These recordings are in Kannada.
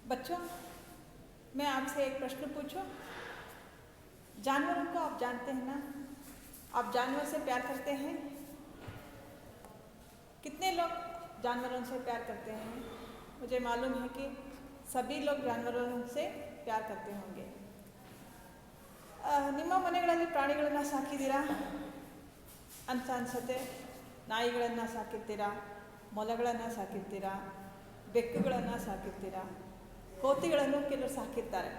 बच्चों, मैं आपसे एक प्रश्न पूछूं। जानवरों को आप जानते हैं ना? आप जानवर से प्यार करते हैं? कितने लोग जानवरों से प्यार करते हैं? मुझे मालूम है कि सभी लोग जानवरों से प्यार करते होंगे। ನಿಮ್ಮ ಮನೆಗಳಲ್ಲಿ ಪ್ರಾಣಿಗಳನ್ನು ಸಾಕಿದ್ದೀರಾ ಅಂತ ಅನ್ಸುತ್ತೆ. ನಾಯಿಗಳನ್ನು ಸಾಕಿರ್ತೀರಾ, ಮೊಲಗಳನ್ನು ಸಾಕಿರ್ತೀರಾ, ಬೆಕ್ಕುಗಳನ್ನು ಸಾಕಿರ್ತೀರಾ, ಕೋತಿಗಳನ್ನು ಕೆಲವರು ಸಾಕಿರ್ತಾರೆ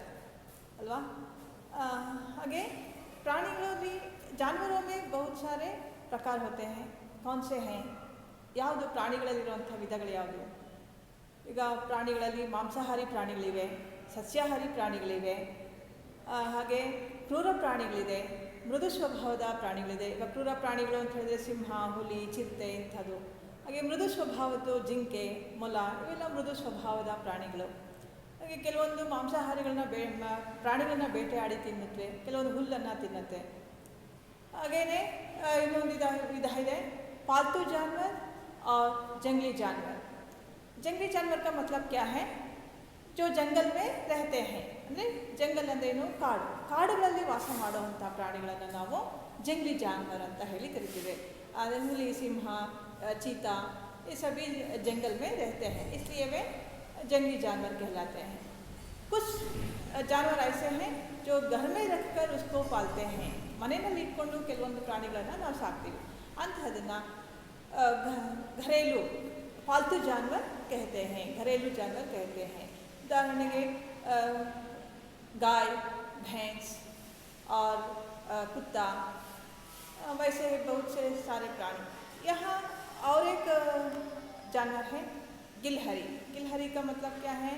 ಅಲ್ವಾ? ಹಾಗೆ ಪ್ರಾಣಿಗಳಲ್ಲಿ जानवरों में बहुत सारे प्रकार होते हैं. कौन से हैं? ಯಾವುದು ಪ್ರಾಣಿಗಳಲ್ಲಿರುವಂಥ ವಿಧಗಳು ಯಾವುದು? ಈಗ ಪ್ರಾಣಿಗಳಲ್ಲಿ ಮಾಂಸಾಹಾರಿ ಪ್ರಾಣಿಗಳಿವೆ, ಸಸ್ಯಾಹಾರಿ ಪ್ರಾಣಿಗಳಿವೆ, ಹಾಗೆ ಕ್ರೂರ ಪ್ರಾಣಿಗಳಿದೆ, ಮೃದು ಸ್ವಭಾವದ ಪ್ರಾಣಿಗಳಿದೆ. ಈಗ ಕ್ರೂರ ಪ್ರಾಣಿಗಳು ಅಂತ ಹೇಳಿದ್ರೆ ಸಿಂಹ, ಹುಲಿ, ಚಿರತೆ ಇಂಥದ್ದು. ಹಾಗೆ ಮೃದು ಸ್ವಭಾವದ್ದು ಜಿಂಕೆ, ಮೊಲ ಇವೆಲ್ಲ ಮೃದು ಸ್ವಭಾವದ ಪ್ರಾಣಿಗಳು. ಹಾಗೆ ಕೆಲವೊಂದು ಮಾಂಸಾಹಾರಿಗಳನ್ನ ಪ್ರಾಣಿಗಳನ್ನ ಬೇಟೆಯಾಡಿ ತಿನ್ನುತ್ತವೆ, ಕೆಲವೊಂದು ಹುಲ್ಲನ್ನು ತಿನ್ನುತ್ತೆ. ಹಾಗೆಯೇ ಇನ್ನೊಂದು ವಿಧ ಇದೆ, पालतू जानवर और जंगली जानवर. जंगली जानवर का मतलब क्या है? जो जंगल में रहते हैं. ಅಂದರೆ ಜಂಗಲ್ ಅಂದ್ರೇನು? ಕಾಡು. ಕಾಡುಗಳಲ್ಲಿ ವಾಸ ಮಾಡುವಂಥ ಪ್ರಾಣಿಗಳನ್ನು ನಾವು ಜಂಗಲಿ ಜಾನ್ವರ್ ಅಂತ ಹೇಳಿ ಕರಿತೀವಿ. ಆದರೆ ಹುಲಿ, ಸಿಂಹ, चीता ये सभी जंगल में रहते हैं, इसलिए वे जंगली जानवर कहलाते हैं. कुछ जानवर ऐसे हैं जो घर में रखकर उसको पालते हैं. ಮನೆಯಲ್ಲಿ ಇಟ್ಕೊಂಡು ಕೆಲವೊಂದು ಪ್ರಾಣಿಗಳನ್ನು ನಾವು ಸಾಕ್ತೀವಿ. ಅಂಥದನ್ನು घरेलू पालतू जानवर कहते हैं, घरेलू जानवर कहते हैं. उदाहरणेಗೆ गाय, भैंस और कुत्ता, वैसे बहुत से सारे प्राणी. यहाँ और एक जानवर है ಗಿಲ್ಹರಿ. ಗಿಲ್ಹರಿ का मतलब क्या है?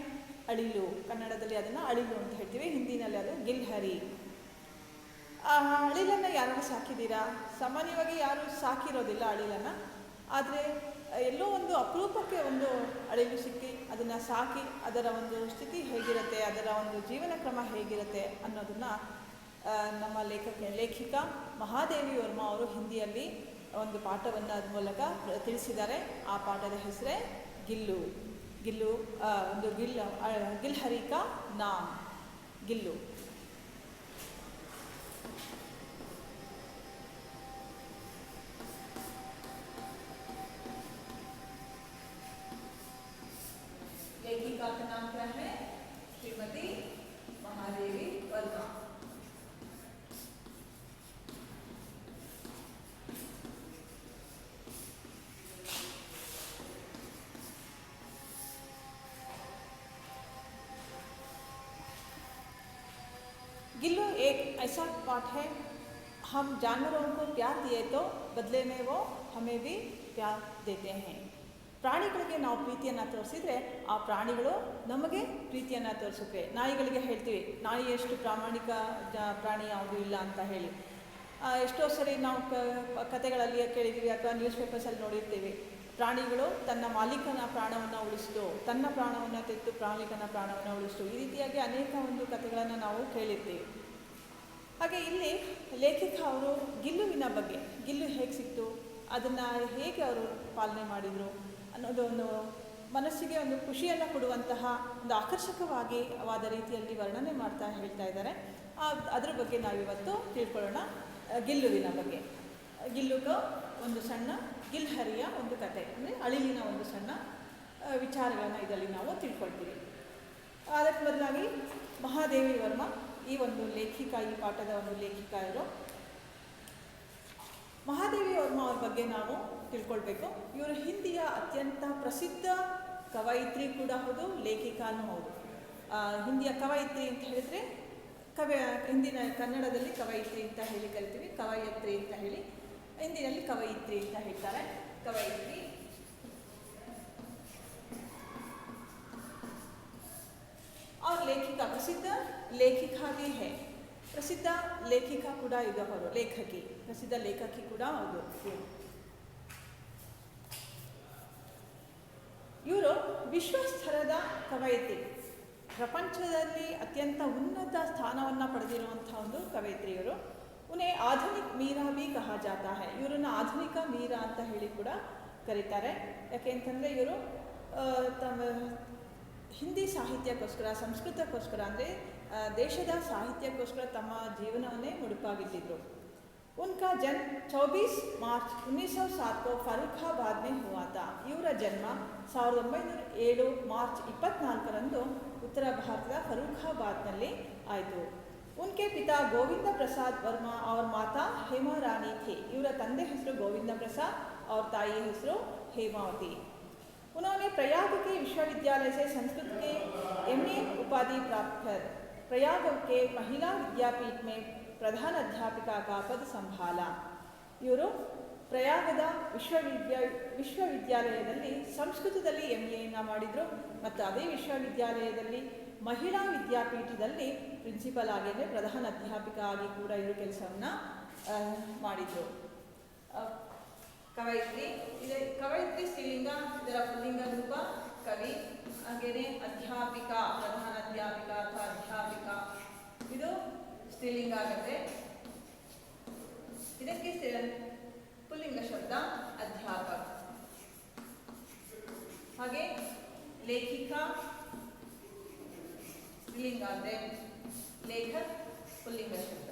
ಅಳಿಲು. ಕನ್ನಡದಲ್ಲಿ ಅದನ್ನು ಅಳಿಲು ಅಂತ ಹೇಳ್ತೀವಿ, ಹಿಂದಿನಲ್ಲಿ ಅದು ಗಿಲ್ಹರಿ. ಅಳಿಲನ್ನು ಯಾರು ಸಾಕಿದ್ದೀರಾ? ಸಾಮಾನ್ಯವಾಗಿ ಯಾರು ಸಾಕಿರೋದಿಲ್ಲ ಅಳಿಲನ್ನು. ಆದರೆ ಎಲ್ಲೋ ಒಂದು ಅಪರೂಪಕ್ಕೆ ಒಂದು ಅಳಿಲು ಸಿಕ್ಕಿ ಅದನ್ನು ಸಾಕಿ ಅದರ ಒಂದು ಸ್ಥಿತಿ ಹೇಗಿರುತ್ತೆ, ಅದರ ಒಂದು ಜೀವನ ಕ್ರಮ ಹೇಗಿರುತ್ತೆ ಅನ್ನೋದನ್ನು ನಮ್ಮ ಲೇಖಿಕಾ ಮಹಾದೇವಿ ವರ್ಮಾ ಅವರು ಹಿಂದಿಯಲ್ಲಿ ಒಂದು ಪಾಠವನ್ನು ಅದ್ರ ಮೂಲಕ ತಿಳಿಸಿದ್ದಾರೆ. ಆ ಪಾಠದ ಹೆಸರೇ ಗಿಲ್ಲು. ಗಿಲ್ಲು ಒಂದು ಗಿಲ್ಹರಿ ಕಾ ನಾಮ್ ಗಿಲ್ಲು. लेखिका का नाम क्या है? श्रीमती महादेवी वर्मा. गिल्लू एक ऐसा पाठ है, हम जानवरों को प्यार दिए तो बदले में वो हमें भी प्यार देते हैं. ಪ್ರಾಣಿಗಳಿಗೆ ನಾವು ಪ್ರೀತಿಯನ್ನು ತೋರಿಸಿದರೆ ಆ ಪ್ರಾಣಿಗಳು ನಮಗೆ ಪ್ರೀತಿಯನ್ನು ತೋರಿಸುತ್ತವೆ. ನಾಯಿಗಳಿಗೆ ಹೇಳ್ತೀವಿ, ನಾಯಿ ಎಷ್ಟು ಪ್ರಾಮಾಣಿಕ ಪ್ರಾಣಿ ಯಾವುದೂ ಇಲ್ಲ ಅಂತ ಹೇಳಿ. ಎಷ್ಟೋ ಸರಿ ನಾವು ಕತೆಗಳಲ್ಲಿ ಕೇಳಿದ್ದೀವಿ ಅಥವಾ ನ್ಯೂಸ್ ಪೇಪರ್ಸಲ್ಲಿ ನೋಡಿರ್ತೀವಿ, ಪ್ರಾಣಿಗಳು ತನ್ನ ಮಾಲೀಕನ ಪ್ರಾಣವನ್ನು ಉಳಿಸಿತು, ತನ್ನ ಪ್ರಾಣವನ್ನು ತೆತ್ತು ಮಾಲೀಕನ ಪ್ರಾಣವನ್ನು ಉಳಿಸಿತು. ಈ ರೀತಿಯಾಗಿ ಅನೇಕ ಒಂದು ಕಥೆಗಳನ್ನು ನಾವು ಕೇಳಿರ್ತೀವಿ. ಹಾಗೆ ಇಲ್ಲಿ ಲೇಖಕ ಅವರು ಗಿಲ್ಲುವಿನ ಬಗ್ಗೆ, ಗಿಲ್ಲು ಹೇಗೆ ಸಿಕ್ತು, ಅದನ್ನು ಹೇಗೆ ಅವರು ಪಾಲನೆ ಮಾಡಿದರು ಅನ್ನೋದು ಒಂದು ಮನಸ್ಸಿಗೆ ಒಂದು ಖುಷಿಯನ್ನು ಕೊಡುವಂತಹ ಒಂದು ಆಕರ್ಷಕವಾದ ರೀತಿಯಲ್ಲಿ ವರ್ಣನೆ ಹೇಳ್ತಾ ಇದ್ದಾರೆ. ಅದರ ಬಗ್ಗೆ ನಾವಿವತ್ತು ತಿಳ್ಕೊಳ್ಳೋಣ. ಗಿಲ್ಲುವಿನ ಬಗ್ಗೆ. ಗಿಲ್ಲುಗ ಒಂದು ಸಣ್ಣ ಗಿಲ್ಹರಿಯ ಒಂದು ಕತೆ, ಅಂದರೆ ಅಳಿಲಿನ ಒಂದು ಸಣ್ಣ ವಿಚಾರಗಳನ್ನು ಇದರಲ್ಲಿ ನಾವು ತಿಳ್ಕೊಳ್ತೀವಿ. ಅದಕ್ಕೆ ಬದಲಾಗಿ ಮಹಾದೇವಿ ವರ್ಮಾ ಈ ಒಂದು ಲೇಖಿಕಾ, ಈ ಪಾಠದ ಒಂದು ಲೇಖಿಕಾ ಇವರು. ಮಹಾದೇವಿ ವರ್ಮಾ ಅವ್ರ ಬಗ್ಗೆ ನಾವು ತಿಳ್ಕೊಳ್ಬೇಕು. ಇವರು ಹಿಂದಿಯ ಅತ್ಯಂತ ಪ್ರಸಿದ್ಧ ಕವಯಿತ್ರಿ ಕೂಡ ಹೌದು, ಲೇಖಿಕಾನೂ ಹೌದು. ಹಿಂದಿಯ ಕವಯಿತ್ರಿ ಅಂತ ಹೇಳಿದರೆ ಹಿಂದಿನ ಕನ್ನಡದಲ್ಲಿ ಕವಯಿತ್ರಿ ಅಂತ ಹೇಳಿ ಕರಿತೀವಿ, ಕವಯತ್ರಿ ಅಂತ ಹೇಳಿ. ಹಿಂದಿನಲ್ಲಿ ಕವಯಿತ್ರಿ ಅಂತ ಹೇಳ್ತಾರೆ. ಕವಯಿತ್ರಿ. और लेखिका, प्रसिद्ध लेखिका भी है. ಪ್ರಸಿದ್ಧ ಲೇಖಿಕಾ ಕೂಡ ಇದು ಹೌದು, ಲೇಖಕಿ, ಪ್ರಸಿದ್ಧ ಲೇಖಕಿ ಕೂಡ ಹೌದು. ಇವರು ವಿಶ್ವಸ್ತರದ ಕವಯಿತ್ರಿ, ಪ್ರಪಂಚದಲ್ಲಿ ಅತ್ಯಂತ ಉನ್ನತ ಸ್ಥಾನವನ್ನು ಪಡೆದಿರುವಂಥ ಒಂದು ಕವಯಿತ್ರಿ ಇವರು. ಉನ್ಹೇ ಆಧುನಿಕ್ ಮೀರಾ ಭಿ ಕಹಾ ಜಾತಾ ಹೈ. ಇವರನ್ನು ಆಧುನಿಕ ಮೀರಾ ಅಂತ ಹೇಳಿ ಕೂಡ ಕರೀತಾರೆ. ಯಾಕೆ ಅಂತಂದರೆ ಇವರು ಹಿಂದಿ ಸಾಹಿತ್ಯಕ್ಕೋಸ್ಕರ, ಸಂಸ್ಕೃತಕ್ಕೋಸ್ಕರ ಅಂದರೆ ದೇಶದ ಸಾಹಿತ್ಯಕ್ಕೋಸ್ಕರ ತಮ್ಮ ಜೀವನವನ್ನೇ ಮುಡುಪಾಗಿಟ್ಟಿದ್ರು. उनका जन्म 24 मार्च 1907 को फर्रुखाबाद में हुआ था. ಇವರ ಜನ್ಮ 1907 ಮಾರ್ಚ್ 24ರಂದು ಉತ್ತರ ಭಾರತದ ಫರ್ರುಖಾಬಾದ್ನಲ್ಲಿ ಆಯಿತು. उनके पिता गोविंद प्रसाद वर्मा और माता हेमा रानी थे. ಇವರ ತಂದೆ ಹೆಸರು ಗೋವಿಂದ ಪ್ರಸಾದ್ और ताई ಹೆಸರು ಹೇಮಾವತಿ. उन्होंने प्रयाग के विश्वविद्यालय से संस्कृत के MA उपाधि प्राप्त कर प्रयाग के महिला विद्यापीठ में प्रधान अध्यापिका का पद संभाला. ಇವರು ಪ್ರಯಾಗದ ವಿಶ್ವವಿದ್ಯಾಲಯದಲ್ಲಿ ಸಂಸ್ಕೃತದಲ್ಲಿ MAಯನ್ನು ಮಾಡಿದರು ಮತ್ತು ಅದೇ ವಿಶ್ವವಿದ್ಯಾಲಯದಲ್ಲಿ ಮಹಿಳಾ ವಿದ್ಯಾಪೀಠದಲ್ಲಿ ಪ್ರಿನ್ಸಿಪಲ್ ಆಗಿ ಅಂದರೆ ಪ್ರಧಾನ ಅಧ್ಯಾಪಿಕ ಆಗಿ ಕೂಡ ಇವರು ಕೆಲಸವನ್ನು ಮಾಡಿದರು. ಕವಯಿತ್ರಿ, ಕವಯಿತ್ರಿ ಸ್ತ್ರೀಲಿಂಗ, ಇದರ ಪುಲ್ಲಿಂಗ ರೂಪ ಕವಿ. ಹಾಗೆಯೇ ಅಧ್ಯಾಪಿಕ, ಪ್ರಧಾನ ಅಧ್ಯಾಪಿಕ ಅಥವಾ ಅಧ್ಯಾಪಿಕ, ಇದು ಸ್ತ್ರೀಲಿಂಗ ಆಗುತ್ತೆ. ಇದಕ್ಕೆ ಪುಲ್ಲಿಂಗ ಶಬ್ದ ಅಧ್ಯಾಪಕ. ಹಾಗೆ ಲೇಖಿಕಾ ಸ್ತ್ರೀಲಿಂಗ ಅಂದರೆ ಲೇಖಕ್, ಪುಲ್ಲಿಂಗ ಶಬ್ದ.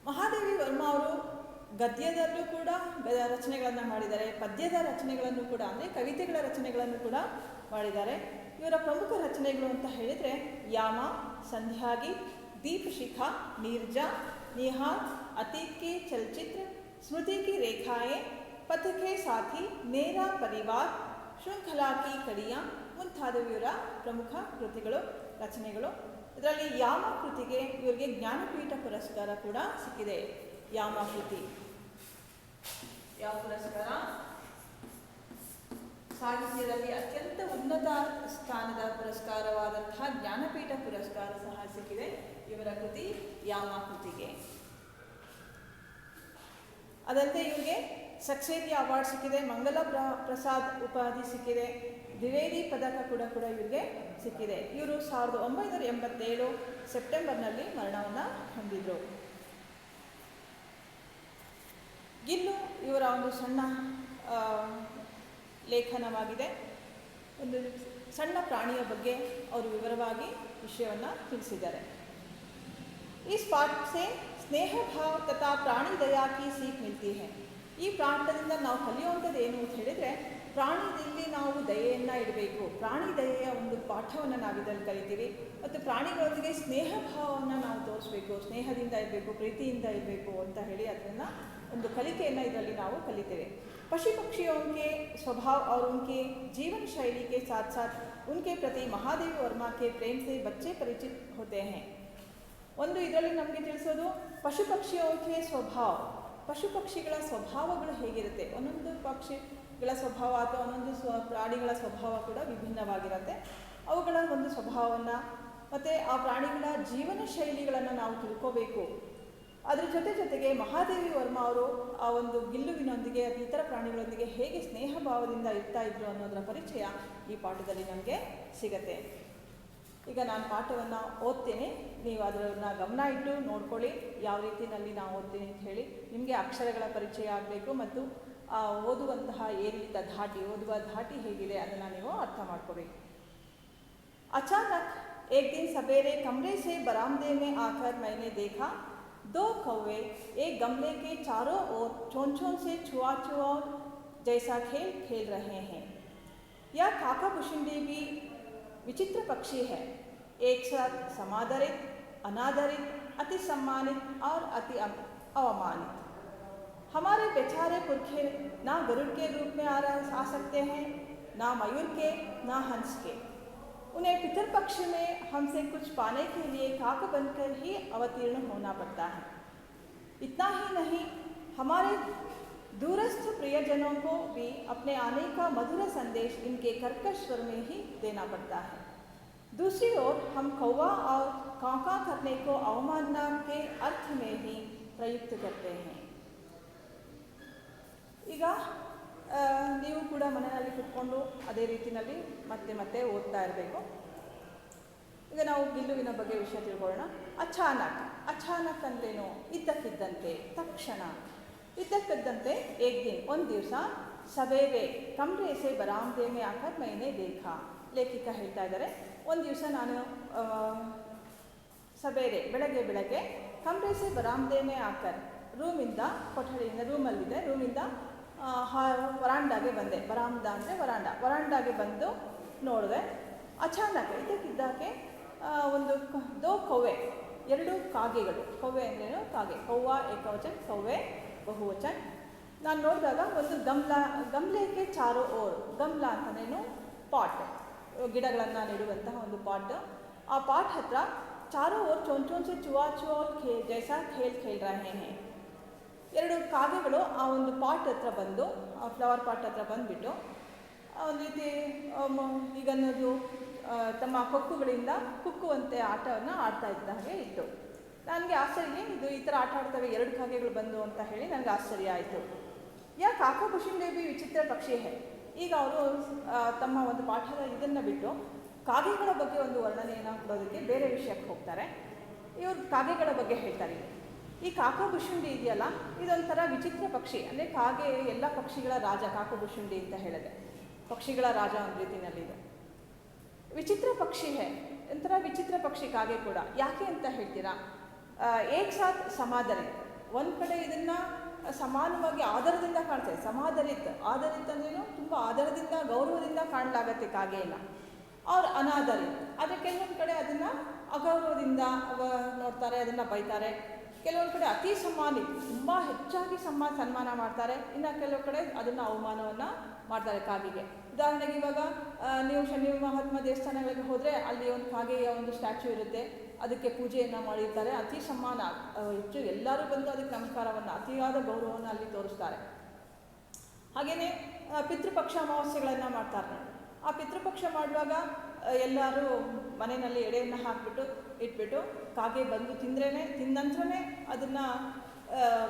ಮಹಾದೇವಿ ವರ್ಮಾ ಅವರು ಗದ್ಯದಲ್ಲೂ ಕೂಡ ರಚನೆಗಳನ್ನು ಮಾಡಿದ್ದಾರೆ, ಪದ್ಯದ ರಚನೆಗಳನ್ನು ಕೂಡ ಅಂದರೆ ಕವಿತೆಗಳ ರಚನೆಗಳನ್ನು ಕೂಡ ಮಾಡಿದ್ದಾರೆ. ಇವರ ಪ್ರಮುಖ ರಚನೆಗಳು ಅಂತ ಹೇಳಿದರೆ ಯಾಮ, ಸಂಧ್ಯಾಗಿ, ದೀಪಶಿಖಾ, ನೀರ್ಜಾ, ನಿಹಾರ್, ಅತೀತ್ ಕೆ ಚಲಚಿತ್ರ, ಸ್ಮೃತಿ ಕಿ ರೇಖಾಯೆ, ಪಥ ಕೆ ಸಾಥಿ, ಮೇರಾ ಪರಿವಾರ್, ಶೃಂಖಲಾ ಕಿ ಕಡಿಯಾ ಮುಂತಾದವು ಇವರ ಪ್ರಮುಖ ಕೃತಿಗಳು, ರಚನೆಗಳು. ಇದರಲ್ಲಿ ಯಾಮ ಕೃತಿಗೆ ಇವರಿಗೆ ಜ್ಞಾನಪೀಠ ಪುರಸ್ಕಾರ ಕೂಡ ಸಿಕ್ಕಿದೆ. ಯಾಮ ಕೃತಿ ಯಾವ ಪುರಸ್ಕಾರ? ಸಾಹಿತ್ಯದಲ್ಲಿ ಅತ್ಯಂತ ಉನ್ನತ ಸ್ಥಾನದ ಪುರಸ್ಕಾರವಾದಂತಹ ಜ್ಞಾನಪೀಠ ಪುರಸ್ಕಾರ ಸಹ ಸಿಕ್ಕಿದೆ ಇವರ ಕೃತಿ ಯಾಮ ಕೃತಿಗೆ. ಅದಲ್ಲದೆ ಇವರಿಗೆ ಸಕ್ಸೇರಿಯಾ ಅವಾರ್ಡ್ ಸಿಕ್ಕಿದೆ, ಮಂಗಲ ಪ್ರಸಾದ್ ಉಪಾಧಿ ಸಿಕ್ಕಿದೆ, ದ್ವಿವೇದಿ ಪದಕ ಕೂಡ ಇವರಿಗೆ ಸಿಕ್ಕಿದೆ. ಇವರು 1987 ಸೆಪ್ಟೆಂಬರ್ನಲ್ಲಿ ಮರಣವನ್ನು ಹೊಂದಿದರು. ಗಿಲ್ಲು ಇವರ ಒಂದು ಸಣ್ಣ ಲೇಖನವಾಗಿದೆ. ಒಂದು ಸಣ್ಣ ಪ್ರಾಣಿಯ ಬಗ್ಗೆ ಅವರು ವಿವರವಾಗಿ ವಿಷಯವನ್ನು ತಿಳಿಸಿದ್ದಾರೆ. इस पाठ से स्नेह भाव तथा प्राणी दया की सीख मिलती है. ಈ ಪಾಠದಿಂದ ನಾವು ಕಲಿಯುವಂಥದ್ದು ಏನು ಅಂತ ಹೇಳಿದರೆ, ಪ್ರಾಣಿಯಲ್ಲಿ ನಾವು ದಯೆಯನ್ನು ಇಡಬೇಕು. ಪ್ರಾಣಿ ದಯೆಯ ಒಂದು ಪಾಠವನ್ನು ನಾವು ಇದರಲ್ಲಿ ಕಲಿತೀವಿ. ಮತ್ತು ಪ್ರಾಣಿಗಳೊಂದಿಗೆ ಸ್ನೇಹ ಭಾವವನ್ನು ನಾವು ತೋರಿಸ್ಬೇಕು, ಸ್ನೇಹದಿಂದ ಇರಬೇಕು, ಪ್ರೀತಿಯಿಂದ ಇರಬೇಕು ಅಂತ ಹೇಳಿ ಅದನ್ನು ಒಂದು ಕಲಿಕೆಯನ್ನು ಇದರಲ್ಲಿ ನಾವು ಕಲಿತೇವೆ. पशु पक्षियों के स्वभाव और उनके जीवन शैली के साथ साथ उनके प्रति महादेवी वर्मा के प्रेम से बच्चे परिचित होते हैं. ಒಂದು ಇದರಲ್ಲಿ ನಮಗೆ ತಿಳಿಸೋದು ಪಶು ಪಕ್ಷಿಯೋಕೆ ಸ್ವಭಾವ. ಪಶು ಪಕ್ಷಿಗಳ ಸ್ವಭಾವಗಳು ಹೇಗಿರುತ್ತೆ, ಒಂದೊಂದು ಪಕ್ಷಿಗಳ ಸ್ವಭಾವ ಅಥವಾ ಒಂದೊಂದು ಪ್ರಾಣಿಗಳ ಸ್ವಭಾವ ಕೂಡ ವಿಭಿನ್ನವಾಗಿರುತ್ತೆ. ಅವುಗಳ ಒಂದು ಸ್ವಭಾವವನ್ನು ಮತ್ತು ಆ ಪ್ರಾಣಿಗಳ ಜೀವನ ಶೈಲಿಗಳನ್ನು ನಾವು ತಿಳ್ಕೋಬೇಕು. ಅದರ ಜೊತೆಗೆ ಮಹಾದೇವಿ ವರ್ಮಾ ಅವರು ಆ ಒಂದು ಗಿಲ್ಲುವಿನೊಂದಿಗೆ ಇತರ ಪ್ರಾಣಿಗಳೊಂದಿಗೆ ಹೇಗೆ ಸ್ನೇಹ ಭಾವದಿಂದ ಇರ್ತಾ ಇದ್ರು ಅನ್ನೋದರ ಪರಿಚಯ ಈ ಪಾಠದಲ್ಲಿ ನಮಗೆ ಸಿಗತ್ತೆ. ಈಗ ನಾನು ಪಾಠವನ್ನು ಓದ್ತೇನೆ, ನೀವು ಅದನ್ನು ಗಮನ ಇಟ್ಟು ನೋಡ್ಕೊಳ್ಳಿ ಯಾವ ರೀತಿಯಲ್ಲಿ ನಾವು ಓದ್ತೀನಿ ಅಂತ ಹೇಳಿ. ನಿಮಗೆ ಅಕ್ಷರಗಳ ಪರಿಚಯ ಆಗಬೇಕು ಮತ್ತು ಆ ಓದುವಂತಹ ಏರಿಳಿತ ಧಾಟಿ, ಓದುವ ಧಾಟಿ ಹೇಗಿದೆ ಅದನ್ನು ನೀವು ಅರ್ಥ ಮಾಡ್ಕೋಬೇಕು. ಅಚಾನಕ್ एक दिन सवेरे कमरे से बरामदे में आकर मैंने देखा 2 कौवे एक गमले के चारों ओर चोंचों से छुआ जैसा खेल खेल रहे हैं. यह काकाबुशिंडी भी विचित्र पक्षी है, एक साथ समादरित, अनादरित, अति सम्मानित और अति अवमानित. हमारे बेचारे पुरखे ना गरुड़ के रूप में आ सकते हैं, ना मयूर के, ना हंस के. उन्हें पितृपक्ष में हमसे कुछ पाने के लिए काक बनकर ही अवतीर्ण होना पड़ता है. इतना ही नहीं, हमारे दूरस्थ प्रियजनों को भी अपने आने का मधुर संदेश इनके कर्कश स्वर में ही देना पड़ता है. दूसरी ओर हम कौवा और काका करने को अवमानना के अर्थ में ही प्रयुक्त करते हैं. ಈಗ ನೀವು ಕೂಡ ಮನೆಯಲ್ಲಿ ಕುತ್ಕೊಂಡು ಅದೇ ರೀತಿಯಲ್ಲಿ ಮತ್ತೆ ಓದ್ತಾ ಇರಬೇಕು. ಈಗ ನಾವು ಗಿಲ್ಲುವಿನ ಬಗ್ಗೆ ವಿಷಯ ತಿಳ್ಕೊಳ್ಳೋಣ. ಅಚಾನಕ್ ಅಂದ್ರೇನು? ಇದ್ದಕ್ಕಿದ್ದಂತೆ, ತಕ್ಷಣ. ಇದ್ದಕ್ಕಿದ್ದಂತೆ ಏಕ್ ದಿನ್ ಒಂದು ದಿವಸ ಸವೇರೆ ಕಮ್ರೆ ಸೆ ಬರಾಮದೆ ಮೇ ಆಕರ್ ಮೈನೆ ದೇಖಾ. ಲೇಖಿಕ ಹೇಳ್ತಾ ಇದ್ದಾರೆ, ಒಂದು ದಿವಸ ನಾನು ಸವೇರೆ ಬೆಳಗ್ಗೆ ಕಮ್ರೆ ಸೆ ಬರಾಮದೆ ಮೇ ಆಕರ್ ರೂಮಿಂದ, ಕೊಠಡಿಯಿಂದ, ರೂಮಲ್ಲಿದೆ, ರೂಮಿಂದ ವರಾಂಡಾಗೆ ಬಂದೆ. ಬರಾಮದ ಅಂದರೆ ವರಾಂಡಾಗೆ ಬಂದು ನೋಡಿದೆ. ಅಚಾನಕ್ ಇದಕ್ಕಿದ್ದಾಗೆ ಒಂದು ದೋ ಕೌವೆ, ಎರಡು ಕಾಗೆಗಳು. ಕೌವೆ ಅಂದ್ರೇನು? ಕಾಗೆ. ಕೌವ ಏಕವಚನ್, ಕೌವೆ ಬಹುವಚನ್. ನಾನು ನೋಡಿದಾಗ ಒಂದು ಗಮ್ಲೆಗೆ ಚಾರೋ ಓರ್, ಗಮ್ಲ ಅಂತಂದ್ರೇನು? ಪಾಟ್, ಗಿಡಗಳನ್ನು ನೆಡುವಂತಹ ಒಂದು ಪಾಟ್. ಆ ಪಾಟ್ ಹತ್ರ ಚಾರೋ ಓರ್ ಚೋನ್ ಸೆ ಚುವಾ ಜೈಸಾ ಖೇಲ್ ರಹೆ ಹೇ. ಎರಡು ಕಾಗೆಗಳು ಆ ಒಂದು ಪಾಟ್ ಹತ್ರ ಬಂದು, ಆ ಫ್ಲವರ್ ಪಾಟ್ ಹತ್ರ ಬಂದುಬಿಟ್ಟು ಒಂದು ರೀತಿ ಈಗ ಅನ್ನೋದು ತಮ್ಮ ಕೊಕ್ಕುಗಳಿಂದ ಕುಕ್ಕುವಂತೆ ಆಟವನ್ನು ಆಡ್ತಾ ಇದ್ದ ಹಾಗೆ ಇತ್ತು. ನನಗೆ ಆಶ್ಚರ್ಯ, ಇದು ಈ ಥರ ಆಟ ಆಡ್ತವೆ ಎರಡು ಕಾಗೆಗಳು ಬಂದು ಅಂತ ಹೇಳಿ ನನಗೆ ಆಶ್ಚರ್ಯ ಆಯಿತು. ಯಾಕೆ ಕಾಕಾ ಬುಷಿಂಡೆ ಬಿ ವಿಚಿತ್ರ ಪಕ್ಷಿ ಹೇ. ಈಗ ಅವರು ತಮ್ಮ ಒಂದು ಪಾಠದ ಇದನ್ನು ಬಿಟ್ಟು ಕಾಗೆಗಳ ಬಗ್ಗೆ ಒಂದು ವರ್ಣನೆಯನ್ನು ಕೊಡೋದಕ್ಕೆ ಬೇರೆ ವಿಷಯಕ್ಕೆ ಹೋಗ್ತಾರೆ. ಇವರು ಕಾಗೆಗಳ ಬಗ್ಗೆ ಹೇಳ್ತಾರೆ. ಈ ಕಾಕಾ ಬುಷುಂಡಿ ಇದೆಯಲ್ಲ, ಇದೊಂಥರ ವಿಚಿತ್ರ ಪಕ್ಷಿ. ಅಂದರೆ ಕಾಗೆ ಎಲ್ಲ ಪಕ್ಷಿಗಳ ರಾಜ. ಕಾಕಾ ಬುಷುಂಡಿ ಅಂತ ಹೇಳಿದೆ ಪಕ್ಷಿಗಳ ರಾಜ ಒಂದು ರೀತಿಯಲ್ಲಿದೆ. ವಿಚಿತ್ರ ಪಕ್ಷಿ ಹೇ, ಒಂಥರ ವಿಚಿತ್ರ ಪಕ್ಷಿ ಕಾಗೆ ಕೂಡ. ಯಾಕೆ ಅಂತ ಹೇಳ್ತೀರಾ? ಏಕ್ ಸಾಥ್ ಸಮಾಧರಿತ್, ಒಂದು ಕಡೆ ಇದನ್ನು ಸಮಾನವಾಗಿ ಆಧಾರದಿಂದ ಕಾಣ್ತೇವೆ. ಆಧಾರಿತ್ ಅಂದ್ರೇನು? ತುಂಬ ಆಧಾರದಿಂದ, ಗೌರವದಿಂದ ಕಾಣಲಾಗತ್ತೆ ಕಾಗೆಯನ್ನು. ಅವ್ರು ಅನಾಧಾರಿತ್, ಆದರೆ ಕೆಲವೊಂದು ಕಡೆ ಅದನ್ನು ಅಗೌರವದಿಂದ ನೋಡ್ತಾರೆ, ಅದನ್ನು ಬೈತಾರೆ. ಕೆಲವೊಂದು ಕಡೆ ಅತಿ ಸಮ್ಮಾನಿ, ತುಂಬ ಹೆಚ್ಚಾಗಿ ಸನ್ಮಾನ ಮಾಡ್ತಾರೆ. ಇನ್ನು ಕೆಲವು ಕಡೆ ಅದನ್ನು ಅವಮಾನವನ್ನು ಮಾಡ್ತಾರೆ ಕಾಗೆಗೆ. ಉದಾಹರಣೆಗೆ ಇವಾಗ ನೀವು ಶನಿ ಮಹಾತ್ಮ ದೇವಸ್ಥಾನಗಳಿಗೆ ಹೋದರೆ ಅಲ್ಲಿ ಒಂದು ಕಾಗೆಯ ಒಂದು ಸ್ಟ್ಯಾಚ್ಯೂ ಇರುತ್ತೆ, ಅದಕ್ಕೆ ಪೂಜೆಯನ್ನು ಮಾಡಿರ್ತಾರೆ. ಅತಿ ಸಮ್ಮಾನ, ಹೆಚ್ಚು ಎಲ್ಲರೂ ಬಂದು ಅದಕ್ಕೆ ನಮಸ್ಕಾರವನ್ನು, ಅತಿಯಾದ ಗೌರವವನ್ನು ಅಲ್ಲಿ ತೋರಿಸ್ತಾರೆ. ಹಾಗೆಯೇ ಪಿತೃಪಕ್ಷ ಅಮಾವಾಸ್ಯೆಗಳನ್ನು ಮಾಡ್ತಾರೆ. ಆ ಪಿತೃಪಕ್ಷ ಮಾಡುವಾಗ ಎಲ್ಲರೂ ಮನೆಯಲ್ಲಿ ಎಡೆಯನ್ನು ಹಾಕಿಬಿಟ್ಟು ಇಟ್ಬಿಟ್ಟು ಕಾಗೆ ಬಂದು ತಿಂದ ನಂತರನೇ ಅದನ್ನು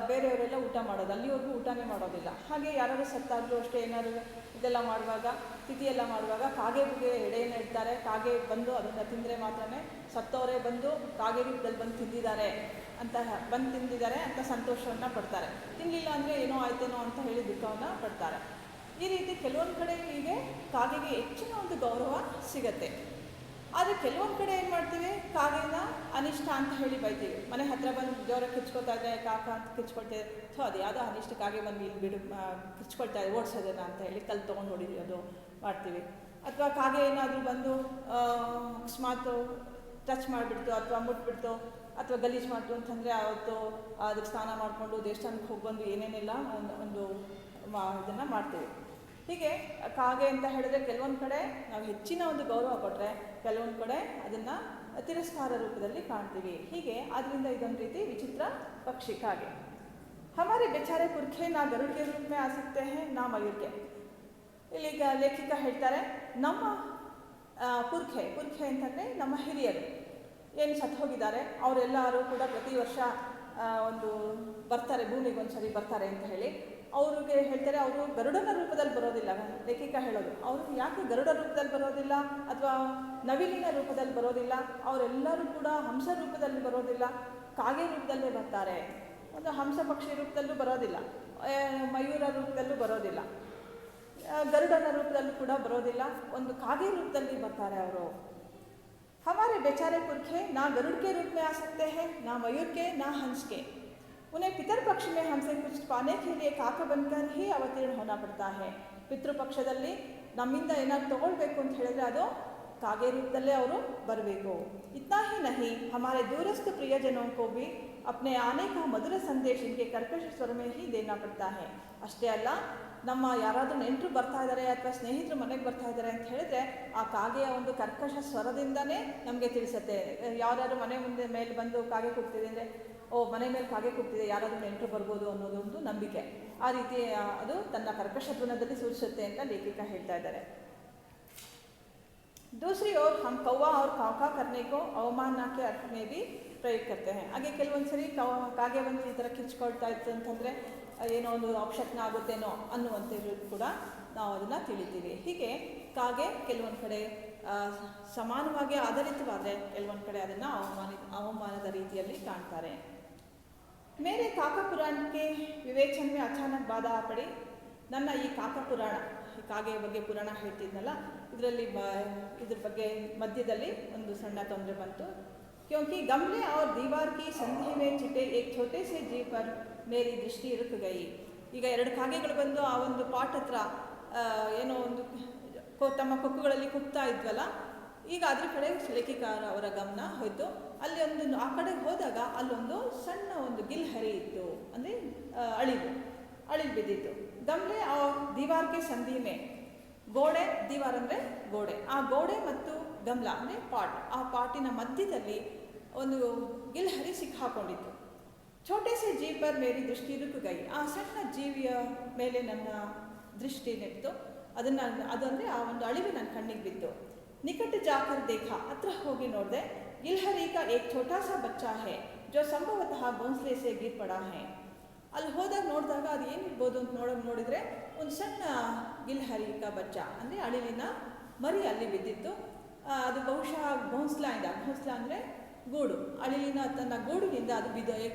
ಬೇರೆಯವರೆಲ್ಲ ಊಟ ಮಾಡೋದು, ಅಲ್ಲಿವರೆಗೂ ಊಟನೇ ಮಾಡೋದಿಲ್ಲ. ಹಾಗೆ ಯಾರಾದರೂ ಸತ್ತಾದರೂ ಅಷ್ಟೇ, ಏನಾದರೂ ಇದೆಲ್ಲ ಮಾಡುವಾಗ, ತಿಥಿಯೆಲ್ಲ ಮಾಡುವಾಗ ಕಾಗೆಗೆ ಎಡೆಯನ್ನು ಇಡ್ತಾರೆ. ಕಾಗೆ ಬಂದು ಅದನ್ನು ತಿಂದರೆ ಮಾತ್ರನೇ ಸತ್ತವರೇ ಬಂದು ಕಾಗೆ ರೂಪದಲ್ಲಿ ಬಂದು ತಿಂದಿದ್ದಾರೆ ಅಂತ ಸಂತೋಷವನ್ನು ಪಡ್ತಾರೆ. ತಿನ್ನಲಿಲ್ಲ ಅಂದರೆ ಏನೋ ಆಯ್ತೇನೋ ಅಂತ ಹೇಳಿ ದುಃಖವನ್ನು ಪಡ್ತಾರೆ. ಈ ರೀತಿ ಕೆಲವೊಂದು ಕಡೆ ಹೀಗೆ ಕಾಗೆಗೆ ಹೆಚ್ಚಿನ ಒಂದು ಗೌರವ ಸಿಗತ್ತೆ. ಆದರೆ ಕೆಲವೊಂದು ಕಡೆ ಏನು ಮಾಡ್ತೀವಿ, ಕಾಗೆನ ಅನಿಷ್ಟ ಅಂತ ಹೇಳಿ ಬೈತೀವಿ. ಮನೆ ಹತ್ತಿರ ಬಂದು ಜೋರ ಕಿಚ್ಕೊಳ್ತಾ ಇದ್ದರೆ ಕಾಕ ಅಂತ ಕಿಚ್ಕೊಳ್ತೇವೆ. ಸೊ ಅದು ಯಾವುದೋ ಅನಿಷ್ಟ ಕಾಗೆ ಬಂದು ಇಲ್ಲಿ ಬಿಡು ಕಿಚ್ಕೊಳ್ತಾ ಇದೆ, ಓಡಿಸೋದನ್ನ ಅಂತ ಹೇಳಿ ಕಲ್ಲು ತೊಗೊಂಡು ಹೊಡಿಯೋದು ಮಾಡ್ತೀವಿ. ಅಥವಾ ಕಾಗೆ ಏನಾದರೂ ಬಂದು ಅಕಸ್ಮಾತ್ ಟಚ್ ಮಾಡಿಬಿಡ್ತು ಅಥವಾ ಮುಟ್ಬಿಡ್ತು ಅಥವಾ ಗಲೀಜು ಮಾಡ್ತು ಅಂತಂದರೆ ಅವತ್ತು ಅದಕ್ಕೆ ಸ್ನಾನ ಮಾಡಿಕೊಂಡು ದೇವಸ್ಥಾನಕ್ಕೆ ಹೋಗಿ ಬಂದು ಏನೇನೆಲ್ಲ ಒಂದು ಇದನ್ನು ಮಾಡ್ತೀವಿ. ಹೀಗೆ ಕಾಗೆ ಅಂತ ಹೇಳಿದ್ರೆ ಕೆಲವೊಂದು ಕಡೆ ನಾವು ಹೆಚ್ಚಿನ ಒಂದು ಗೌರವ ಕೊಟ್ಟರೆ, ಕೆಲವೊಂದು ಕಡೆ ಅದನ್ನು ತಿರಸ್ಕಾರ ರೂಪದಲ್ಲಿ ಕಾಣ್ತೀವಿ. ಹೀಗೆ ಆದ್ದರಿಂದ ಇದೊಂದು ರೀತಿ ವಿಚಿತ್ರ ಪಕ್ಷಿ ಕಾಗೆ. ಹಮಾರೆ ಬೆಚಾರೆ ಪುರ್ಖೆ ನಾ ಗರುಡ್ಗೆ ರೂಪ ಮೇ ಆ ಸಕ್ತೆ ಹೇ ನಾ ಮಯೂರ್ಗೆ. ಇಲ್ಲಿಗ ಲೇಖಿಕ ಹೇಳ್ತಾರೆ, ನಮ್ಮ ಪುರ್ಖೆ ಅಂತಂದರೆ ನಮ್ಮ ಹಿರಿಯರು ಏನು ಸತ್ತು ಹೋಗಿದ್ದಾರೆ, ಅವರೆಲ್ಲರೂ ಕೂಡ ಪ್ರತಿ ವರ್ಷ ಒಂದು ಬರ್ತಾರೆ, ಭೂಮಿಗೆ ಒಂದು ಸರಿ ಬರ್ತಾರೆ ಅಂತ ಹೇಳಿ ಅವ್ರಿಗೆ ಹೇಳ್ತಾರೆ. ಅವರು ಗರುಡನ ರೂಪದಲ್ಲಿ ಬರೋದಿಲ್ಲ. ಲೇಖಿಕ ಹೇಳೋದು, ಅವರು ಯಾಕೆ ಗರುಡ ರೂಪದಲ್ಲಿ ಬರೋದಿಲ್ಲ ಅಥವಾ ನವಿಲಿನ ರೂಪದಲ್ಲಿ ಬರೋದಿಲ್ಲ, ಅವರೆಲ್ಲರೂ ಕೂಡ ಹಂಸ ರೂಪದಲ್ಲಿ ಬರೋದಿಲ್ಲ, ಕಾಗೆ ರೂಪದಲ್ಲೇ ಬರ್ತಾರೆ. ಒಂದು ಹಂಸ ಪಕ್ಷಿ ರೂಪದಲ್ಲೂ ಬರೋದಿಲ್ಲ, ಮಯೂರ ರೂಪದಲ್ಲೂ ಬರೋದಿಲ್ಲ, ಗರುಡನ ರೂಪದಲ್ಲೂ ಕೂಡ ಬರೋದಿಲ್ಲ, ಒಂದು ಕಾಗೆ ರೂಪದಲ್ಲಿ ಬರ್ತಾರೆ ಅವರು. हमारे बेचारे पुरखे ना गरुड़ के रूप में आ सकते हैं, ना मयूर के, ना हंस के. उन्हें पितृपक्ष में हमसे कुछ पाने के लिए काक बनकर ही अवतीर्ण होना पड़ता है. ಪಿತೃಪಕ್ಷದಲ್ಲಿ ನಮ್ಮಿಂದ ಏನಾದ್ರು ತಗೊಳ್ಬೇಕು ಅಂತ ಹೇಳಿದ್ರೆ ಅದು ಕಾಗೆ ರೂಪದಲ್ಲೇ ಅವರು ಬರಬೇಕು. इतना ही नहीं, हमारे दूरस्थ प्रियजनों को भी अपने आने का मधुर संदेश इनके कर्कश स्वर में ही देना पड़ता है. ಅಷ್ಟೇ ಅಲ್ಲ, ನಮ್ಮ ಯಾರಾದರೂ ನೆಂಟರು ಬರ್ತಾ ಇದ್ದಾರೆ ಅಥವಾ ಸ್ನೇಹಿತರು ಮನೆಗೆ ಬರ್ತಾ ಇದ್ದಾರೆ ಅಂತ ಹೇಳಿದ್ರೆ ಆ ಕಾಗೆಯ ಒಂದು ಕರ್ಕಶ ಸ್ವರದಿಂದನೇ ನಮಗೆ ತಿಳಿಸುತ್ತೆ. ಯಾರಾದರೂ ಮನೆ ಮುಂದೆ ಮೇಲೆ ಬಂದು ಕಾಗೆ ಕೂಗ್ತಿದೆ ಅಂದರೆ ಮನೆ ಮೇಲೆ ಕಾಗೆ ಕೂಗ್ತಿದೆ, ಯಾರಾದರೂ ನೆಂಟರು ಬರ್ಬೋದು ಅನ್ನೋದೊಂದು ನಂಬಿಕೆ. ಆ ರೀತಿ ಅದು ತನ್ನ ಕರ್ಕಶ ಧ್ವನಿಯಲ್ಲಿ ಸೂಚಿಸುತ್ತೆ ಅಂತ ಲೇಖಿಕ ಹೇಳ್ತಾ ಇದ್ದಾರೆ. दूसरी ओर हम कौवा और काका करने को अवमानना के अर्थ में भी प्रयोग करते हैं. ಹಾಗೆ ಕೆಲವೊಂದು ಸರಿ ಕಾಗೆ ಬಂದು ಈ ಥರ ಕಿಚ್ಕೊಳ್ತಾ ಇತ್ತು ಅಂತಂದರೆ ಏನೋ ಒಂದು ಅಪಶಕ್ನ ಆಗುತ್ತೇನೋ ಅನ್ನುವಂಥದ್ದು ಕೂಡ ನಾವು ಅದನ್ನು ತಿಳಿತೀವಿ. ಹೀಗೆ ಕಾಗೆ ಕೆಲವೊಂದು ಕಡೆ ಸಮಾನವಾಗಿ ಆಧಾರಿತವಾದರೆ ಕೆಲವೊಂದು ಕಡೆ ಅದನ್ನು ಅವಮಾನದ ರೀತಿಯಲ್ಲಿ ಕಾಣ್ತಾರೆ. मेरे काका पुराण के विवेचन में अचानक बाधा पड़ी. ನನ್ನ ಈ ಕಾಕ ಪುರಾಣ, ಈ ಕಾಗೆಯ ಬಗ್ಗೆ ಪುರಾಣ ಹೇಳ್ತಿದ್ನಲ್ಲ, ಇದರಲ್ಲಿ ಇದ್ರ ಬಗ್ಗೆ ಮಧ್ಯದಲ್ಲಿ ಒಂದು ಸಣ್ಣ ತೊಂದರೆ ಬಂತು. क्योंकि गमले और दीवार की संधि में छिपे एक छोटे से जीव पर मेरी दृष्टि रुक गई. ಈಗ ಎರಡು ಕಾಗೆಗಳು ಬಂದು ಆ ಒಂದು ಪಾಟ್ ಹತ್ರ ಏನೋ ಒಂದು ತಮ್ಮ ಕೊಕ್ಕುಗಳಲ್ಲಿ ಕುಗ್ತಾ ಇದ್ವಲ್ಲ, ಈಗ ಅದ್ರ ಕಡೆ ಲೇಖಿಕಾರ ಅವರ ಗಮನ ಹೋಯಿತು. ಅಲ್ಲಿ ಒಂದು ಆ ಕಡೆ ಹೋದಾಗ ಅಲ್ಲೊಂದು ಸಣ್ಣ ಒಂದು ಗಿಲ್ಹರಿ ಇತ್ತು, ಅಂದರೆ ಅಳಿಲು ಬಿದ್ದಿತ್ತು. ಗಮ್ಲೆ ಆ ದಿವಾರ್ಗೆ ಸಂಧಿ ಮೇ, ಗೋಡೆ, ದಿವಾರ್ ಅಂದರೆ ಗೋಡೆ, ಆ ಗೋಡೆ ಮತ್ತು ಗಮ್ಲ ಅಂದರೆ ಪಾಟ್, ಆ ಪಾಟಿನ ಮಧ್ಯದಲ್ಲಿ ಒಂದು ಗಿಲ್ಹರಿ ಸಿಕ್ಕಾಕೊಂಡಿತ್ತು. ಛೋಟೆ ಸೆ ಜೀವ್ ಪರ್ ಮೇರಿ ದೃಷ್ಟಿ ರುಕ್ ಗೈ, ಆ ಸಣ್ಣ ಜೀವಿಯ ಮೇಲೆ ನನ್ನ ದೃಷ್ಟಿ ನೆಟ್ಟು, ಅದಂದರೆ ಆ ಒಂದು ಅಳಿವು ನನ್ನ ಕಣ್ಣಿಗೆ ಬಿತ್ತು. ನಿಕಟ ಜಾಕರ್ ದೇಖ, ಹತ್ರ ಹೋಗಿ ನೋಡಿದೆ. ಗಿಲ್ಹರಿ ಕಾ ಏಕ್ ಛೋಟಾ ಸಾ ಬಚ್ಚಾ ಹೈ ಜೋ ಸಂಭವತಃ ಘೋಂಸ್ಲೆ ಸೆ ಗಿರ್ ಪಡಾ ಹೈ. ಅಲ್ಲಿ ಹೋದಾಗ ನೋಡಿದಾಗ ಅದು ಏನಿರ್ಬೋದು ಅಂತ ನೋಡಿದರೆ ಒಂದು ಸಣ್ಣ ಗಿಲ್ಹರಿ ಕಾ ಬಚ್ಚ ಅಂದರೆ ಅಳಿಲಿನ ಮರಿ ಅಲ್ಲಿ ಬಿದ್ದಿತ್ತು. ಅದು ಬಹುಶಃ ಘೋಂಸ್ಲಾ ಅಂದರೆ ಗೂಡು, ಅಳಿಲಿನ ತನ್ನ ಗೂಡಿನಿಂದ ಅದು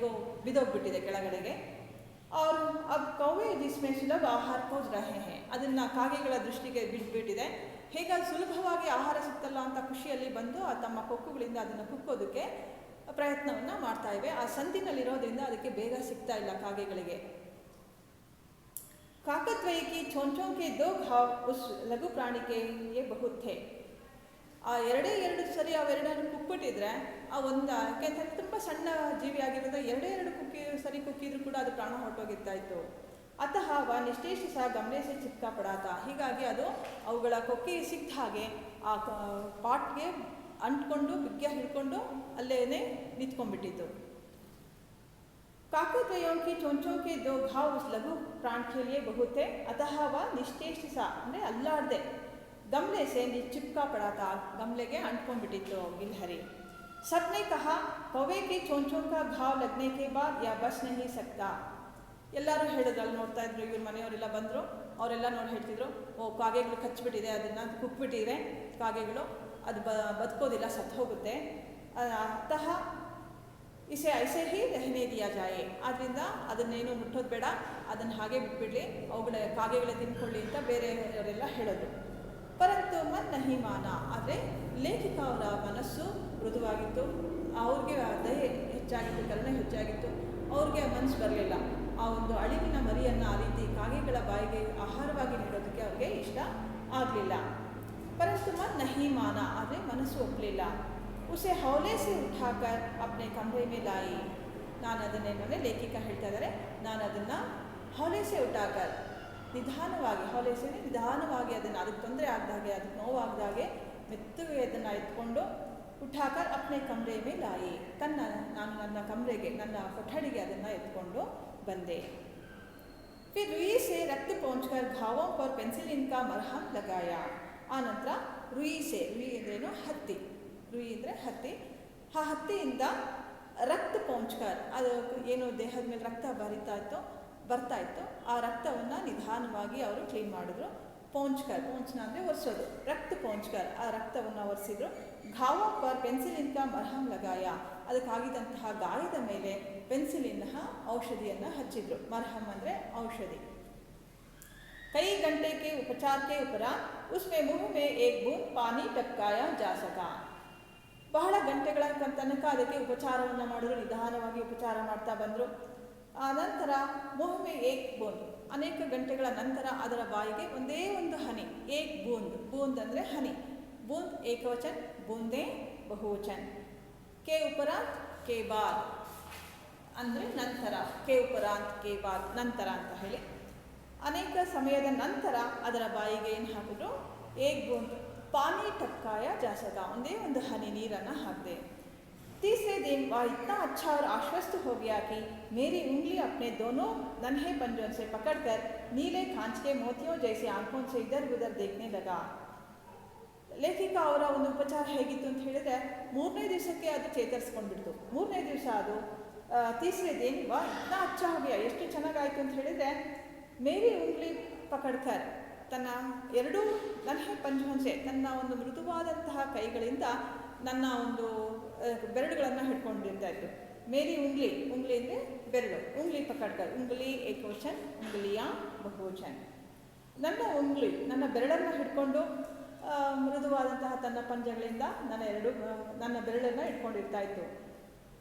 ಬಿದೋಗ್ಬಿಟ್ಟಿದೆ ಕೆಳಗಡೆಗೆ. ಅವರು अब कौवे जिसमें सुलभ ಆಹಾರ खोज रहे हैं, ಅದನ್ನು ಕಾಗೆಗಳ ದೃಷ್ಟಿಗೆ ಬಿಟ್ಬಿಟ್ಟಿದೆ. ಹೇಗಾಗಿ ಸುಲಭವಾಗಿ ಆಹಾರ ಸಿಗ್ತಲ್ಲ ಅಂತ ಖುಷಿಯಲ್ಲಿ ಬಂದು ತಮ್ಮ ಕೊಕ್ಕುಗಳಿಂದ ಅದನ್ನು ಕುಕ್ಕೋದಕ್ಕೆ ಪ್ರಯತ್ನವನ್ನು ಮಾಡ್ತಾ ಇವೆ. ಆ ಸಂದಿನಲ್ಲಿರೋದ್ರಿಂದ ಅದಕ್ಕೆ ಬೇಗ ಸಿಗ್ತಾ ಇಲ್ಲ ಕಾಗೆಗಳಿಗೆ. ಕಾಕದ್ವಯ ಕಿ ಚೋಂಚೋಂ ಕೆ ದೋ ಘಾವ್ ಉಸ್ ಲಘು ಪ್ರಾಣಿಗೆ ಯೇ ಬಹುತ್ ಥೇ. ಆ ಎರಡು ಸರಿ ಅವೆರಡನ್ನು ಕುಕ್ಬಿಟ್ಟಿದ್ರೆ ಆ ಒಂದು, ಯಾಕೆಂತಂದ್ರೆ ತುಂಬ ಸಣ್ಣ ಜೀವಿ ಆಗಿರೋದ್ರೆ ಎರಡು ಸರಿ ಕುಕ್ಕಿದ್ರು ಕೂಡ ಅದು ಪ್ರಾಣ ಹೊರಟೋಗಿರ್ತಾ ಇತ್ತು. ಅತಃ ವ ನಿಷ್ಠೇಷ ಸಹ ಗಮನಿಸಿ ಚಿಕ್ಕ ಪಡಾತ, ಹೀಗಾಗಿ ಅದು ಅವುಗಳ ಕೊಕ್ಕಿ ಸಿಕ್ಕ ಹಾಗೆ ಆ ಪಾಟ್ಗೆ ಅಂಟ್ಕೊಂಡು ಬಿಗ್ಗ ಹಿಡ್ಕೊಂಡು ಅಲ್ಲೇನೆ ನಿಂತ್ಕೊಂಡ್ಬಿಟ್ಟಿತ್ತು. ಕಾಕದ್ವಯೋಂ ಕಿ ಚೊಂಚೋಂ ಕೆ ದೋ ಘಾವ್ ಉಸ್ ಲಘು ಪ್ರಾಣ ಕೆ ಲಿಯೇ ಬಹುತ್ ಹೈ. ಅತಃ ವ ನಿಷ್ಠೇಷ ಸಹ ಅಂದರೆ ಅಲ್ಲಾಡದೆ ಗಮ್ಲೆ ಸೆ ಚಿಪ್ಕಾ ಪಡಾತ, ಗಮ್ಲೆಗೆ ಅಂಟ್ಕೊಂಡ್ಬಿಟ್ಟಿತ್ತು ಗಿಲ್ಹರಿ. ಸಬ್ನೆ ಕಹಾ ಕೌವೆ ಕಿ ಚೋಂಚೋಂ ಕಾ ಘಾವ್ ಲಗ್ನೆ ಕೆ ಬಾದ್ ಯಾ ಬಚ್ ನಹೀ ಸಕ್ತಾ. ಎಲ್ಲರೂ ಹೇಳಿದ್ರು, ಅಲ್ಲಿ ನೋಡ್ತಾ ಇದ್ರು, ಇವ್ರ ಮನೆಯವರೆಲ್ಲ ಬಂದರು, ಅವರೆಲ್ಲ ನೋಡಿ ಹೇಳ್ತಿದ್ರು, ಓ ಕಾಗೆಗಳು ಕಚ್ಚಿಬಿಟ್ಟಿದೆ, ಅದನ್ನು ಕುಕ್ಬಿಟ್ಟಿದೆ ಕಾಗೆಗಳು, ಅದು ಬದುಕೋದಿಲ್ಲ, ಸತ್ತು ಹೋಗುತ್ತೆ. ಅತಃ ಇಸೆ ಐಸೆ ಹಿ ರಹನೆ ದಿಯಾ ಜಾಯೆ, ಆದ್ದರಿಂದ ಅದನ್ನೇನು ಮುಟ್ಟೋದು ಬೇಡ, ಅದನ್ನು ಹಾಗೆ ಬಿಟ್ಬಿಡಲಿ, ಅವುಗಳ ಕಾಗೆಗಳೇ ತಿನ್ಕೊಳ್ಳಿ ಅಂತ ಬೇರೆಯವರೆಲ್ಲ ಹೇಳಿದ್ರು. ಪರಂತು ಮನ್ ನಹಿ ಮಾನ, ಆದರೆ ಲೇಖಕ ಅವರ ಮನಸ್ಸು ಮೃದುವಾಗಿತ್ತು, ಅವ್ರಿಗೆ ದಯೆ ಹೆಚ್ಚಾಗಿತ್ತು, ಕರುಣೆ ಹೆಚ್ಚಾಗಿತ್ತು. ಅವ್ರಿಗೆ ಮನಸ್ಸು ಬರಲಿಲ್ಲ ಆ ಒಂದು ಅಳಿವಿನ ಮರಿಯನ್ನು ಆ ರೀತಿ ಕಾಗೆಗಳ ಬಾಯಿಗೆ ಆಹಾರವಾಗಿ ನೀಡೋದಕ್ಕೆ ಅವ್ರಿಗೆ ಇಷ್ಟ ಆಗಲಿಲ್ಲ. ಪರಂತು ಮನ್ ನಹಿ ಮಾನ, ಆದರೆ ಮನಸ್ಸು ಒಪ್ಪಲಿಲ್ಲ. ಉಸೆ ಹೌಲೆ ಸೆ ಉಠಾಕರ್ ಅಪ್ನೆ ಕಮರೆ ಮೇಲೆ ಲಾಯಿ. ನಾನು ಅದನ್ನೇನಂದರೆ ಲೇಖಿಕ ಹೇಳ್ತಾ ಇದ್ದಾರೆ, ನಾನು ಅದನ್ನು ಹೌಲೆ ಸೆ ಉಠಾಕರ್, ನಿಧಾನವಾಗಿ, ಹೌಲೆಸೆ ನಿಧಾನವಾಗಿ ಅದನ್ನು, ಅದಕ್ಕೆ ತೊಂದರೆ ಆಗದಾಗೆ, ಅದಕ್ಕೆ ನೋವಾಗದಾಗೆ ಮೆತ್ತಗೆ ಅದನ್ನು ಎತ್ಕೊಂಡು ಉಠಾಕರ್ ಅಪ್ನೆ ಕಮರೆ ಮೇಲೆ ಲಾಯಿ, ನಾನು ನನ್ನ ಕಮರೆಗೆ, ನನ್ನ ಕೊಠಡಿಗೆ ಅದನ್ನು ಎತ್ಕೊಂಡು ಬಂದೆ. ಫಿರ್ रुई से रक्त पहुंचकर घावों पर पेंसिलिन का मरहम लगाया. ಆನಂತರ रुई ಅಂದ್ರೇನು, ಹತ್ತಿ, रुई ಅಂದರೆ ಹತ್ತಿ, ಆ ಹತ್ತಿಯಿಂದ ರಕ್ತ ಪೌಂಚ್ಕರ್, ಅದು ಏನು ದೇಹದ ಮೇಲೆ ರಕ್ತ ಬರ್ತಾ ಇತ್ತು, ಆ ರಕ್ತವನ್ನು ನಿಧಾನವಾಗಿ ಅವರು ಕ್ಲೀನ್ ಮಾಡಿದ್ರು. ಪೌಂಚ್ನ ಅಂದರೆ ಒರೆಸೋದು, ರಕ್ತ ಪೌಂಚ್ಕರ್, ಆ ರಕ್ತವನ್ನು ಒರೆಸಿದ್ರು. ಘಾವ ಪರ್ ಪೆನ್ಸಿಲಿನ್ ಕಾ ಮರ್ಹಮ್ ಲಗಾಯ, ಅದಕ್ಕಾಗಿದ್ದಂತಹ ಗಾಯದ ಮೇಲೆ ಪೆನ್ಸಿಲಿನ ಔಷಧಿಯನ್ನು ಹಚ್ಚಿದ್ರು. ಮರ್ಹಮ್ ಅಂದರೆ ಔಷಧಿ. ಕೈ ಗಂಟೆ ಕೆ ಉಪಚಾರ ಕೆ ಉಪರಾಂತ್ ಉಸ್ಮೆ ಮುಹ್ ಮೇ ಏಕ್ ಬೂಂದ್ ಪಾನಿ ಟಪ್ಕಾಯ ಜಾ ಸಕಾ. ಬಹಳ ಗಂಟೆಗಳ ತನಕ ಅದಕ್ಕೆ ಉಪಚಾರವನ್ನು ಮಾಡಿದ್ರು, ನಿಧಾನವಾಗಿ ಉಪಚಾರ ಮಾಡ್ತಾ ಬಂದರು. ಆ ನಂತರ ಮುಹ್ಮೆ ಏಕ್ ಬೂಂದ್, ಅನೇಕ ಗಂಟೆಗಳ ನಂತರ ಅದರ ಬಾಯಿಗೆ ಒಂದೇ ಒಂದು ಹನಿ, ಏಕ್ ಬೂಂದ್ ಅಂದರೆ ಹನಿ, ಬೂಂದ್ ಏಕವಚನ್, ಬೂಂದೇ ಬಹುವಚನ್. ಕೆ ಉಪರಾಂತ್ ಕೆ ಬಾದ್ ಅಂದರೆ ನಂತರ, ಕೆ ಉಪರಾಂತ್ ಕೆ ಬಾದ್ ನಂತರ ಅಂತ ಹೇಳಿ ಅನೇಕ ಸಮಯದ ನಂತರ ಅದರ ಬಾಯಿಗೆ ಏನು ಹಾಕಿದ್ರು, ಏಕ್ ಬೂಂದ್ ಪಾನಿ ಟಪ್ಕಾಯ ಜಾಸಕ, ಒಂದೇ ಒಂದು ಹನಿ ನೀರನ್ನು ಹಾಕಿದೆ. तीसरे दिन वह इतना अच्छा और आश्वस्त हो गया कि मेरी उंगली अपने दोनों नन्हे पंजों से पकड़कर नीले कांच के मोतियों जैसी आंखों से इधर उधर देखने लगा. ಲೇಖಿಕ ಅವರ ಒಂದು ಉಪಚಾರ ಹೇಗಿತ್ತು ಅಂತ ಹೇಳಿದ್ರೆ, 3ನೇ ದಿವಸಕ್ಕೆ ಅದು ಚೇತರಿಸ್ಕೊಂಡ್ಬಿಡ್ತು. 3ನೇ ದಿವಸ ಅದು ತೀಸರೇ ದಿನ ವಾ ಇತ್ನಾ ಅಚ್ಚಾ ಹೋ ಗಯಾ, ಎಷ್ಟು ಚೆನ್ನಾಗಾಯಿತು ಅಂತ ಹೇಳಿದರೆ, ಮೇರಿ ಉಂಗ್ಲಿ ಪಕಡ್ಕರ್, ತನ್ನ ಎರಡೂ ನನ್ಹೆ ಪಂಜೋನ್ಸೆ, ತನ್ನ ಒಂದು ಮೃದುವಾದಂತಹ ಕೈಗಳಿಂದ ನನ್ನ ಒಂದು ಬೆರಳುಗಳನ್ನು ಹಿಡ್ಕೊಂಡಿರ್ತಾ ಇತ್ತು. ಮೇರಿ ಉಂಗ್ಲಿ, ಉಂಗ್ಲಿ ಅಂದರೆ ಬೆರಳು, ಉಂಗ್ಲಿ ಪಕಡ್ಕರ್, ಉಂಗ್ಲಿ ಏಕವಚನ, ಉಂಗ್ಲಿಯ ಬಹುವಚನ. ನನ್ನ ಉಂಗ್ಲಿ, ನನ್ನ ಬೆರಳನ್ನು ಹಿಡ್ಕೊಂಡು ಮೃದುವಾದಂತಹ ತನ್ನ ಪಂಜಗಳಿಂದ ನನ್ನ ಬೆರಳನ್ನು ಇಟ್ಕೊಂಡಿರ್ತಾ ಇತ್ತು.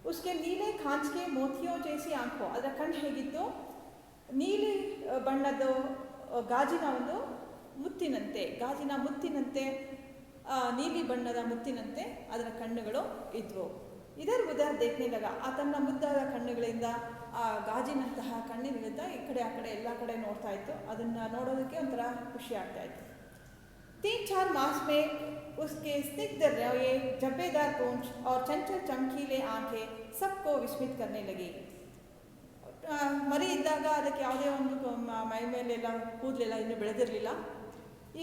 ಉಸ್ಕೆ ನೀಲೆ ಖಾಂಚ್ಗೆ ಮೋತಿಯೋ ಜೇಸಿ ಆಂಖೋ, ಅದರ ಕಣ್ಣು ಹೇಗಿತ್ತು, ನೀಲಿ ಬಣ್ಣದ ಗಾಜಿನ ಒಂದು ಮುತ್ತಿನಂತೆ, ಗಾಜಿನ ಮುತ್ತಿನಂತೆ, ನೀಲಿ ಬಣ್ಣದ ಮುತ್ತಿನಂತೆ ಅದರ ಕಣ್ಣುಗಳು ಇದ್ವು. ಇದರ ಉದಾ ದೇಖ್ನೆ ಲಗ, ಆ ತನ್ನ ಮುದ್ದಾದ ಕಣ್ಣುಗಳಿಂದ ಆ ಗಾಜಿನಂತಹ ಕಣ್ಣಿನಿಂದ ಈ ಕಡೆ ಆ ಕಡೆ ಎಲ್ಲ ಕಡೆ ನೋಡ್ತಾ ಇತ್ತು. ಅದನ್ನು ನೋಡೋದಕ್ಕೆ ಒಂಥರ ಖುಷಿ ಆಗ್ತಾ ಇತ್ತು. 3-4 मास में उसके स्निग्ध रवैये, जब्बेदार पूंछ और चंचल चमकीले आंखें सबको विस्मित करने लगी. ಮರಿ ಇದ್ದಾಗ ಅದಕ್ಕೆ ಯಾವುದೇ ಒಂದು ಮೈ ಮೇಲೆಲ್ಲ ಕೂದಲೆಲ್ಲ ಇನ್ನೂ ಬೆಳೆದಿರಲಿಲ್ಲ.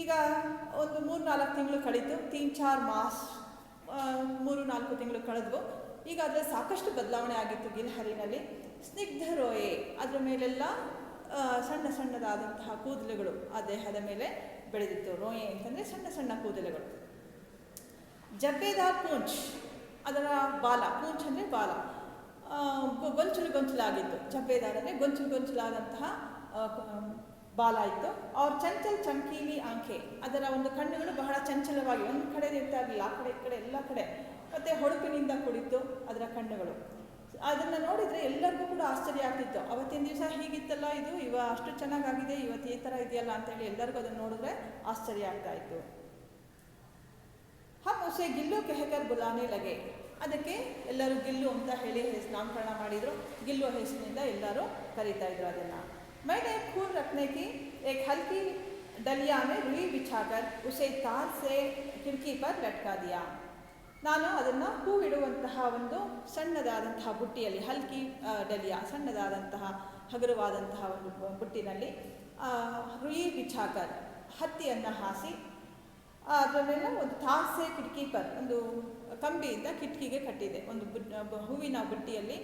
ಈಗ ಒಂದು 3-4 ತಿಂಗಳು ಕಳೀತು. 3-4 ಮಾಸ್, 3-4 ತಿಂಗಳು ಕಳೆದ್ವು. ಈಗ ಅದರ ಸಾಕಷ್ಟು ಬದಲಾವಣೆ ಆಗಿತ್ತು ಗಿಲ್ಹರಿನಲ್ಲಿ. ಸ್ನಿಗ್ಧ ರೋಯೆ, ಅದರ ಮೇಲೆಲ್ಲ ಸಣ್ಣ ಸಣ್ಣದಾದಂತಹ ಕೂದಲುಗಳು ಆ ದೇಹದ ಮೇಲೆ ಬೆಳೆದಿತ್ತು. ರೋಯೆ ಅಂತಂದರೆ ಸಣ್ಣ ಸಣ್ಣ ಕೂದಲುಗಳು. ಜಬ್ಬೇದಾರ್ ಪೂಂಚ್, ಅದರ ಬಾಲ, ಪೂಂಚ್ ಅಂದರೆ ಬಾಲ, ಗೊಂಚಲಾಗಿತ್ತು. ಜಬ್ಬೇದಾರ್ ಅಂದರೆ ಗೊಂಚಲಾದಂತಹ ಬಾಲ ಇತ್ತು. ಅವ್ರ ಚಂಚಲ್ ಚಮಕೀಲಿ ಆಂಖೆ, ಅದರ ಒಂದು ಕಣ್ಣುಗಳು ಬಹಳ ಚಂಚಲವಾಗಿ ಒಂದು ಕಡೆ ಇರ್ತಾ ಇರಲಿಲ್ಲ, ಆ ಕಡೆ ಈ ಕಡೆ ಎಲ್ಲ ಕಡೆ, ಮತ್ತು ಹೊಳಪಿನಿಂದ ಕೂಡಿತ್ತು ಅದರ ಕಣ್ಣುಗಳು. ಅದನ್ನು ನೋಡಿದರೆ ಎಲ್ಲರಿಗೂ ಕೂಡ ಆಶ್ಚರ್ಯ ಆಗ್ತಿತ್ತು. ಅವತ್ತಿನ ದಿವಸ ಹೀಗಿತ್ತಲ್ಲ ಇದು, ಅಷ್ಟು ಚೆನ್ನಾಗಾಗಿದೆ, ಇವತ್ತು ಈ ಥರ ಇದೆಯಲ್ಲ ಅಂತೇಳಿ ಎಲ್ಲರಿಗೂ ಅದನ್ನು ನೋಡಿದ್ರೆ ಆಶ್ಚರ್ಯ ಆಗ್ತಾ ಇತ್ತು. ಹಮ್ ಉಸೆ ಗಿಲ್ಲು ಕೆಹಕರ್ ಬುಲಾನೆ ಲಗೆ, ಅದಕ್ಕೆ ಎಲ್ಲರೂ ಗಿಲ್ಲು ಅಂತ ಹೇಳಿ ನಾಮಕರಣ ಮಾಡಿದರು. ಗಿಲ್ಲು ಹೆಸರಿನಿಂದ ಎಲ್ಲರೂ ಕರೀತಾ ಇದ್ರು ಅದನ್ನು. मैंने फूल रखने की एक हल्की डलिया में रुई बिछाकर उसे तार से खिड़की पर लटका दिया. ನಾನು ಅದನ್ನು ಹೂವಿಡುವಂತಹ ಒಂದು ಸಣ್ಣದಾದಂತಹ ಬುಟ್ಟಿಯಲ್ಲಿ, ಹಲ್ಕಿ ಡಲಿಯಾ, ಸಣ್ಣದಾದಂತಹ ಹಗುರವಾದಂತಹ ಒಂದು ಬುಟ್ಟಿನಲ್ಲಿ ರುಯಿ ಬಿಛಾಕರ್, ಹತ್ತಿಯನ್ನು ಹಾಸಿ ಅದರಲ್ಲೆಲ್ಲ ಒಂದು ತಾಸೆ ಕಿಟಕಿ ಪರ್, ಒಂದು ಕಂಬಿಯಿಂದ ಕಿಟಕಿಗೆ ಕಟ್ಟಿದೆ. ಒಂದು ಹೂವಿನ ಬುಟ್ಟಿಯಲ್ಲಿ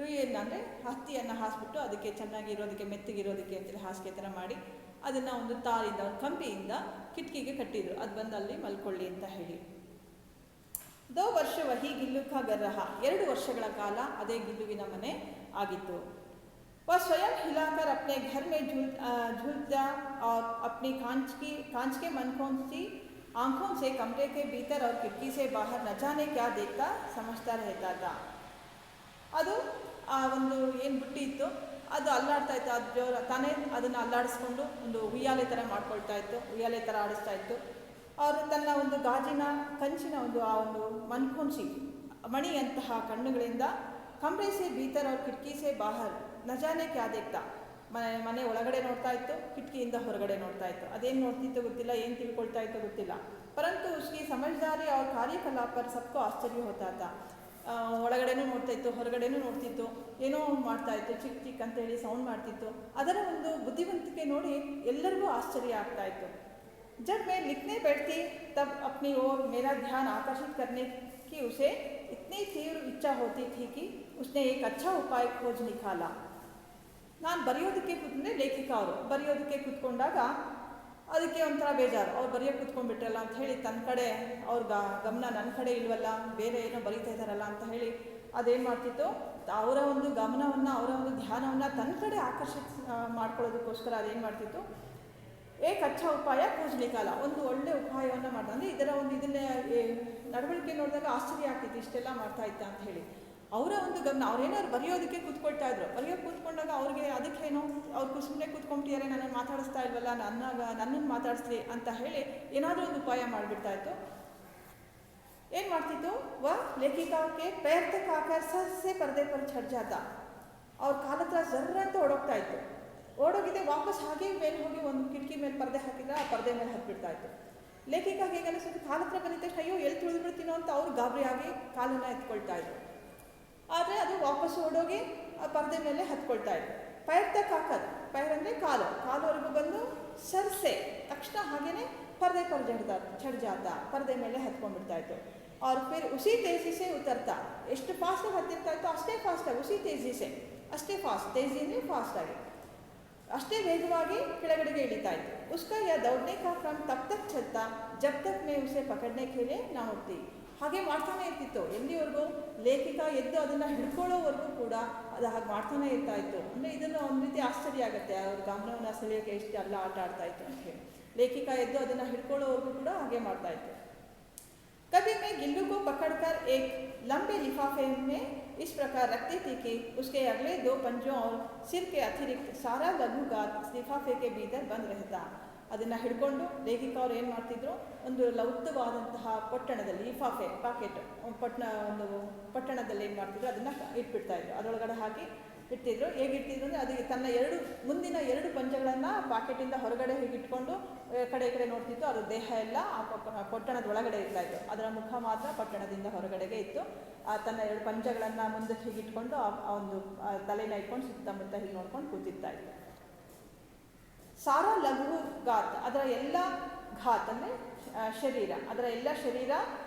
ರುಯಿಯನ್ನು ಅಂದರೆ ಹತ್ತಿಯನ್ನು ಹಾಸ್ಬಿಟ್ಟು ಅದಕ್ಕೆ ಚೆನ್ನಾಗಿ ಇರೋದಕ್ಕೆ, ಮೆತ್ತಗಿರೋದಕ್ಕೆ ಅಂತೇಳಿ ಹಾಸಿಗೆ ಥರ ಮಾಡಿ ಅದನ್ನು ಒಂದು ತಾರಿಂದ, ಒಂದು ಕಂಬಿಯಿಂದ ಕಿಟಕಿಗೆ ಕಟ್ಟಿದ್ರು. ಅದು ಬಂದು ಅಲ್ಲಿ ಮಲ್ಕೊಳ್ಳಿ ಅಂತ ಹೇಳಿ. 2 ವರ್ಷ ವಹಿ ಗಿಲ್ಲು ಕಾ ಗರ್ ರಹಾ, 2 ವರ್ಷಗಳ ಕಾಲ ಅದೇ ಗಿಲ್ಲುವಿನ ಮನೆ ಆಗಿತ್ತು. वह स्वयं हिलाकर अपने घर में झूलता और अपनी कांच के मनकोसी आंखों से कमरे के भीतर और खिड़की से बाहर न जाने क्या देखता समझता रहता था. ಅದು ಆ ಒಂದು ಏನು ಬುಟ್ಟಿ ಇತ್ತು ಅದು ಅಲ್ಲಾಡ್ತಾ ಇತ್ತು. ಅದು ಜೋರ ತಾನೇ ಅದನ್ನು ಅಲ್ಲಾಡಿಸ್ಕೊಂಡು ಒಂದು ಉಯ್ಯಾಲೆ ಥರ ಮಾಡ್ಕೊಳ್ತಾ ಇತ್ತು, ಉಯ್ಯಾಲೆ ಥರ ಆಡಿಸ್ತಾ ಇತ್ತು. ಅವರು ತನ್ನ ಒಂದು ಗಾಜಿನ ಕಂಚಿನ ಒಂದು ಆ ಒಂದು ಮನ್ಕೊಂಸಿ ಮಣಿಯಂತಹ ಕಣ್ಣುಗಳಿಂದ ಕಮ್ರೆಸೆ ಭೀತರ ಅವ್ರ ಕಿಟಕಿಸೆ ಬಾಹರ್ ನಜಾನೆ ಕ್ಯಾ ದೇಖ್ತಾ, ಮನೆ ಒಳಗಡೆ ನೋಡ್ತಾ ಇತ್ತು, ಕಿಟಕಿಯಿಂದ ಹೊರಗಡೆ ನೋಡ್ತಾ ಇತ್ತು. ಅದೇನು ನೋಡ್ತಿತ್ತು ಗೊತ್ತಿಲ್ಲ, ಏನು ತಿಳ್ಕೊಳ್ತಾ ಇತ್ತು ಗೊತ್ತಿಲ್ಲ. ಪರಂತು ಉಸ್ಕಿ ಸಮಜ್ದಾರಿ ಅವ್ರ ಕಾರ್ಯಕಲಾಪ ಸಬ್ಕೋ ಆಶ್ಚರ್ಯ ಹೋತಾತ. ಒಳಗಡೆನೂ ನೋಡ್ತಾ ಇತ್ತು, ಹೊರಗಡೆನೂ ನೋಡ್ತಿತ್ತು, ಏನೋ ಮಾಡ್ತಾ ಇತ್ತು, ಚಿಕ್ಕ ಚಿಕ್ಕ ಅಂತೇಳಿ ಸೌಂಡ್ ಮಾಡ್ತಿತ್ತು. ಅದರ ಒಂದು ಬುದ್ಧಿವಂತಿಕೆ ನೋಡಿ ಎಲ್ಲರಿಗೂ ಆಶ್ಚರ್ಯ ಆಗ್ತಾ ಇತ್ತು. जब मैं लिखने बैठती तब अपनी ओर मेरा ध्यान आकर्षित करने की उसे इतनी तीव्र इच्छा होती थी कि उसने एक अच्छा उपाय खोज निकाला. ನಾನು ಬರೆಯೋದಕ್ಕೆ ಕೂತ್ಕೊಂಡೆ, ಲೇಖಿಕ ಅವರು ಬರೆಯೋದಕ್ಕೆ ಕೂತ್ಕೊಂಡಾಗ ಅದಕ್ಕೆ ಒಂಥರ ಬೇಜಾರು, ಅವ್ರು ಬರೆಯೋಕ್ಕೆ ಕೂತ್ಕೊಂಡ್ಬಿಟ್ರಲ್ಲ ಅಂತ ಹೇಳಿ ತನ್ನ ಕಡೆ ಅವ್ರ ಗಮನ ನನ್ನ ಕಡೆ ಇಲ್ವಲ್ಲ, ಬೇರೆ ಏನೋ ಬರೀತಾ ಇದ್ದಾರಲ್ಲ ಅಂತ ಹೇಳಿ ಅದೇನು ಮಾಡ್ತಿತ್ತು, ಅವರ ಒಂದು ಗಮನವನ್ನು, ಅವರ ಒಂದು ಧ್ಯಾನವನ್ನು ತನ್ನ ಕಡೆ ಮಾಡ್ಕೊಳ್ಳೋದಕ್ಕೋಸ್ಕರ ಅದೇನು ಮಾಡ್ತಿತ್ತು, ಏಕ್ ಅಚ್ಚ ಉಪಾಯ ಕೂಜಲಿಕಾಲ, ಒಂದು ಒಳ್ಳೆ ಉಪಾಯವನ್ನು ಮಾಡ್ತಾ. ಅಂದರೆ ಇದನ್ನೇ ನಡವಳಿಕೆ ನೋಡಿದಾಗ ಆಶ್ಚರ್ಯ ಆಗ್ತಿತ್ತು, ಇಷ್ಟೆಲ್ಲ ಮಾಡ್ತಾ ಇತ್ತ ಅಂತ ಹೇಳಿ. ಅವರ ಒಂದು ಗಮನ, ಅವ್ರೇನಾದ್ರು ಬರೆಯೋದಕ್ಕೆ ಕೂತ್ಕೊಳ್ತಾ ಇದ್ರು, ಬರೆಯೋಕ್ಕೆ ಕೂತ್ಕೊಂಡಾಗ ಅವ್ರಿಗೆ ಅದಕ್ಕೇನೋ ಅವ್ರು ಸುಮ್ಮನೆ ಕೂತ್ಕೊಂಡ್ಬಿಟ್ಟಿದ್ದಾರೆ, ನನ್ನನ್ನು ಮಾತಾಡಿಸ್ತಾ ಇಲ್ವಲ್ಲ, ನನ್ನನ್ನು ಮಾತಾಡಿಸ್ಲಿ ಅಂತ ಹೇಳಿ ಏನಾದರೂ ಒಂದು ಉಪಾಯ ಮಾಡಿಬಿಡ್ತಾ ಇತ್ತು. ಏನು ಮಾಡ್ತಿತ್ತು, ಲೇಖಿಕಾಕ್ಕೆ ಪೇರ್ ತಕ್ ಆಕರ್ ಸಸ್ಸೆ ಪರ್ದೆ ಪರ್ ಛಡ್ ಜಾತ, ಅವ್ರ ಕಾಲ ಹತ್ರ ಜರ್ರ ಅಂತ ಓಡೋಗ್ತಾ ಇತ್ತು. ಓಡೋಗಿದೆ, ವಾಪಸ್ ಹಾಗೆ ಮೇಲೆ ಹೋಗಿ ಒಂದು ಕಿಟಕಿ ಮೇಲೆ ಪರ್ದೆ ಹಾಕಿದ್ರೆ ಆ ಪರ್ದೆ ಮೇಲೆ ಹತ್ಬಿಡ್ತಾ ಇತ್ತು. ಲೇಖಿಕಾಗೆ ಹೇಗೆ ಅನಿಸುತ್ತೆ, ಕಾಲ ಹತ್ರ ಬಂದಿದ್ದ ತಕ್ಷಣ ಅಯ್ಯೋ ಎಲ್ಲಿ ತುಳಿದು ಬಿಡ್ತೀನೋ ಅಂತ ಅವ್ರು ಗಾಬರಿ ಆಗಿ ಕಾಲನ್ನು ಎತ್ಕೊಳ್ತಾ ಇದ್ರು. ಆದರೆ ಅದು ವಾಪಸ್ ಓಡೋಗಿ ಆ ಪರ್ದೆ ಮೇಲೆ ಹತ್ಕೊಳ್ತಾ ಇತ್ತು. ಪೈರ್ ತಕ್ ಹಾಕರ್, ಪೈರ್ ಅಂದರೆ ಕಾಲುವರೆಗೂ ಬಂದು ಸರ್ಸೆ ತಕ್ಷಣ ಹಾಗೇನೆ ಪರ್ದೆ ಛಡ್ ಜಾತ, ಪರ್ದೆ ಮೇಲೆ ಹತ್ಕೊಂಡ್ಬಿಡ್ತಾ ಇತ್ತು. ಅವ್ರ ಫಿರ್ ಉಸಿ ತೇಜಿಸೆ ಉತ್ತರ್ತಾ, ಎಷ್ಟು ಫಾಸ್ಟಾಗಿ ಹತ್ತಿರ್ತಾ ಇತ್ತು ಅಷ್ಟೇ ಫಾಸ್ಟಾಗಿ, ಉಸಿ ತೇಜಿಸೆ ಅಷ್ಟೇ ಫಾಸ್ಟ್, ತೇಜಿ ಅಂದರೆ ಫಾಸ್ಟಾಗಿ ಅಷ್ಟೇ ವೇಗವಾಗಿ ಕೆಳಗಡೆಗೆ ಇಳಿತಾ ಇತ್ತು. उसका यह दौड़ने का क्रम तब तक चलता जब तक मैं उसे पकड़ने के लिए ना उठती. ಹಾಗೆ ಮಾಡ್ತಾನೆ ಇರ್ತಿತ್ತು. ಎಲ್ಲಿವರೆಗೂ ಲೇಖಿಕ ಎದ್ದು ಅದನ್ನು ಹಿಡ್ಕೊಳ್ಳೋವರೆಗೂ ಕೂಡ ಅದು ಹಾಗೆ ಮಾಡ್ತಾನೆ ಇರ್ತಾ ಇತ್ತು. ಅಂದರೆ ಇದನ್ನು ಒಂದು ರೀತಿ ಆಶ್ಚರ್ಯ ಆಗುತ್ತೆ, ಅವ್ರ ಗಮನವನ್ನು ಸೆಳೆಯೋಕ್ಕೆ ಎಷ್ಟು ಎಲ್ಲ ಆಟ ಆಡ್ತಾ ಇತ್ತು ಅಂತ ಹೇಳಿ. ಲೇಖಿಕ ಎದ್ದು ಅದನ್ನು ಹಿಡ್ಕೊಳ್ಳೋವರೆಗೂ ಕೂಡ ಹಾಗೆ ಮಾಡ್ತಾ ಇತ್ತು. कभी मैं गिल्लू को पकड़कर एक लंबे लिफाफे में इस प्रकार रखती थी कि उसके अगले 2 पंजों और सिर के अतिरिक्त सारा लघु गात लिफाफे के भीतर बंद रहता. ಅದನ್ನು ಹಿಡ್ಕೊಂಡು ಲೇಖಿಕ ಅವ್ರು ಏನು ಮಾಡ್ತಿದ್ರು, ಒಂದು ಉದ್ದವಾದಂತಹ ಪೊಟ್ಟಣದಲ್ಲಿ ಲಿಫಾಫೆ ಪಾಕೆಟ್ ಒಂದು ಪೊಟ್ಟಣದಲ್ಲಿ ಏನು ಮಾಡ್ತಿದ್ರು, ಅದನ್ನು ಇಟ್ಬಿಡ್ತಾಯಿದ್ರು. ಅದರೊಳಗಡೆ ಹಾಕಿ ಇಡ್ತಿದ್ರು. ಹೇಗೆ ಇಡ್ತಿದ್ರು ಅಂದರೆ ಅದು ತನ್ನ ಮುಂದಿನ 2 ಪಂಜಗಳನ್ನು ಪಾಕೆಟಿಂದ ಹೊರಗಡೆ ಹೀಗೆ ಇಟ್ಕೊಂಡು ಕಡೆ ಈ ಕಡೆ ನೋಡ್ತಿತ್ತು. ಅದು ದೇಹ ಎಲ್ಲ ಆ ಪೊಟ್ಟಣದ ಒಳಗಡೆ ಇರ್ತಾಯಿತ್ತು. ಅದರ ಮುಖ ಮಾತ್ರ ಪಟ್ಟಣದಿಂದ ಹೊರಗಡೆಗೆ ಇತ್ತು. ತನ್ನ 2 ಪಂಜಗಳನ್ನು ಮುಂದಕ್ಕೆ ಹೀಗೆ ಇಟ್ಕೊಂಡು ಆ ಒಂದು ತಲೆನ ಇಟ್ಕೊಂಡು ಸುತ್ತಮುತ್ತ ಹೀಗೆ ನೋಡ್ಕೊಂಡು ಕೂತಿರ್ತಾಯಿತ್ತು. ಸಾರಾ ಲಘು ಗಾತ್, ಅದರ ಎಲ್ಲ ಘಾತ್ ಅಂದರೆ ಶರೀರ, ಅದರ ಎಲ್ಲ ಶರೀರ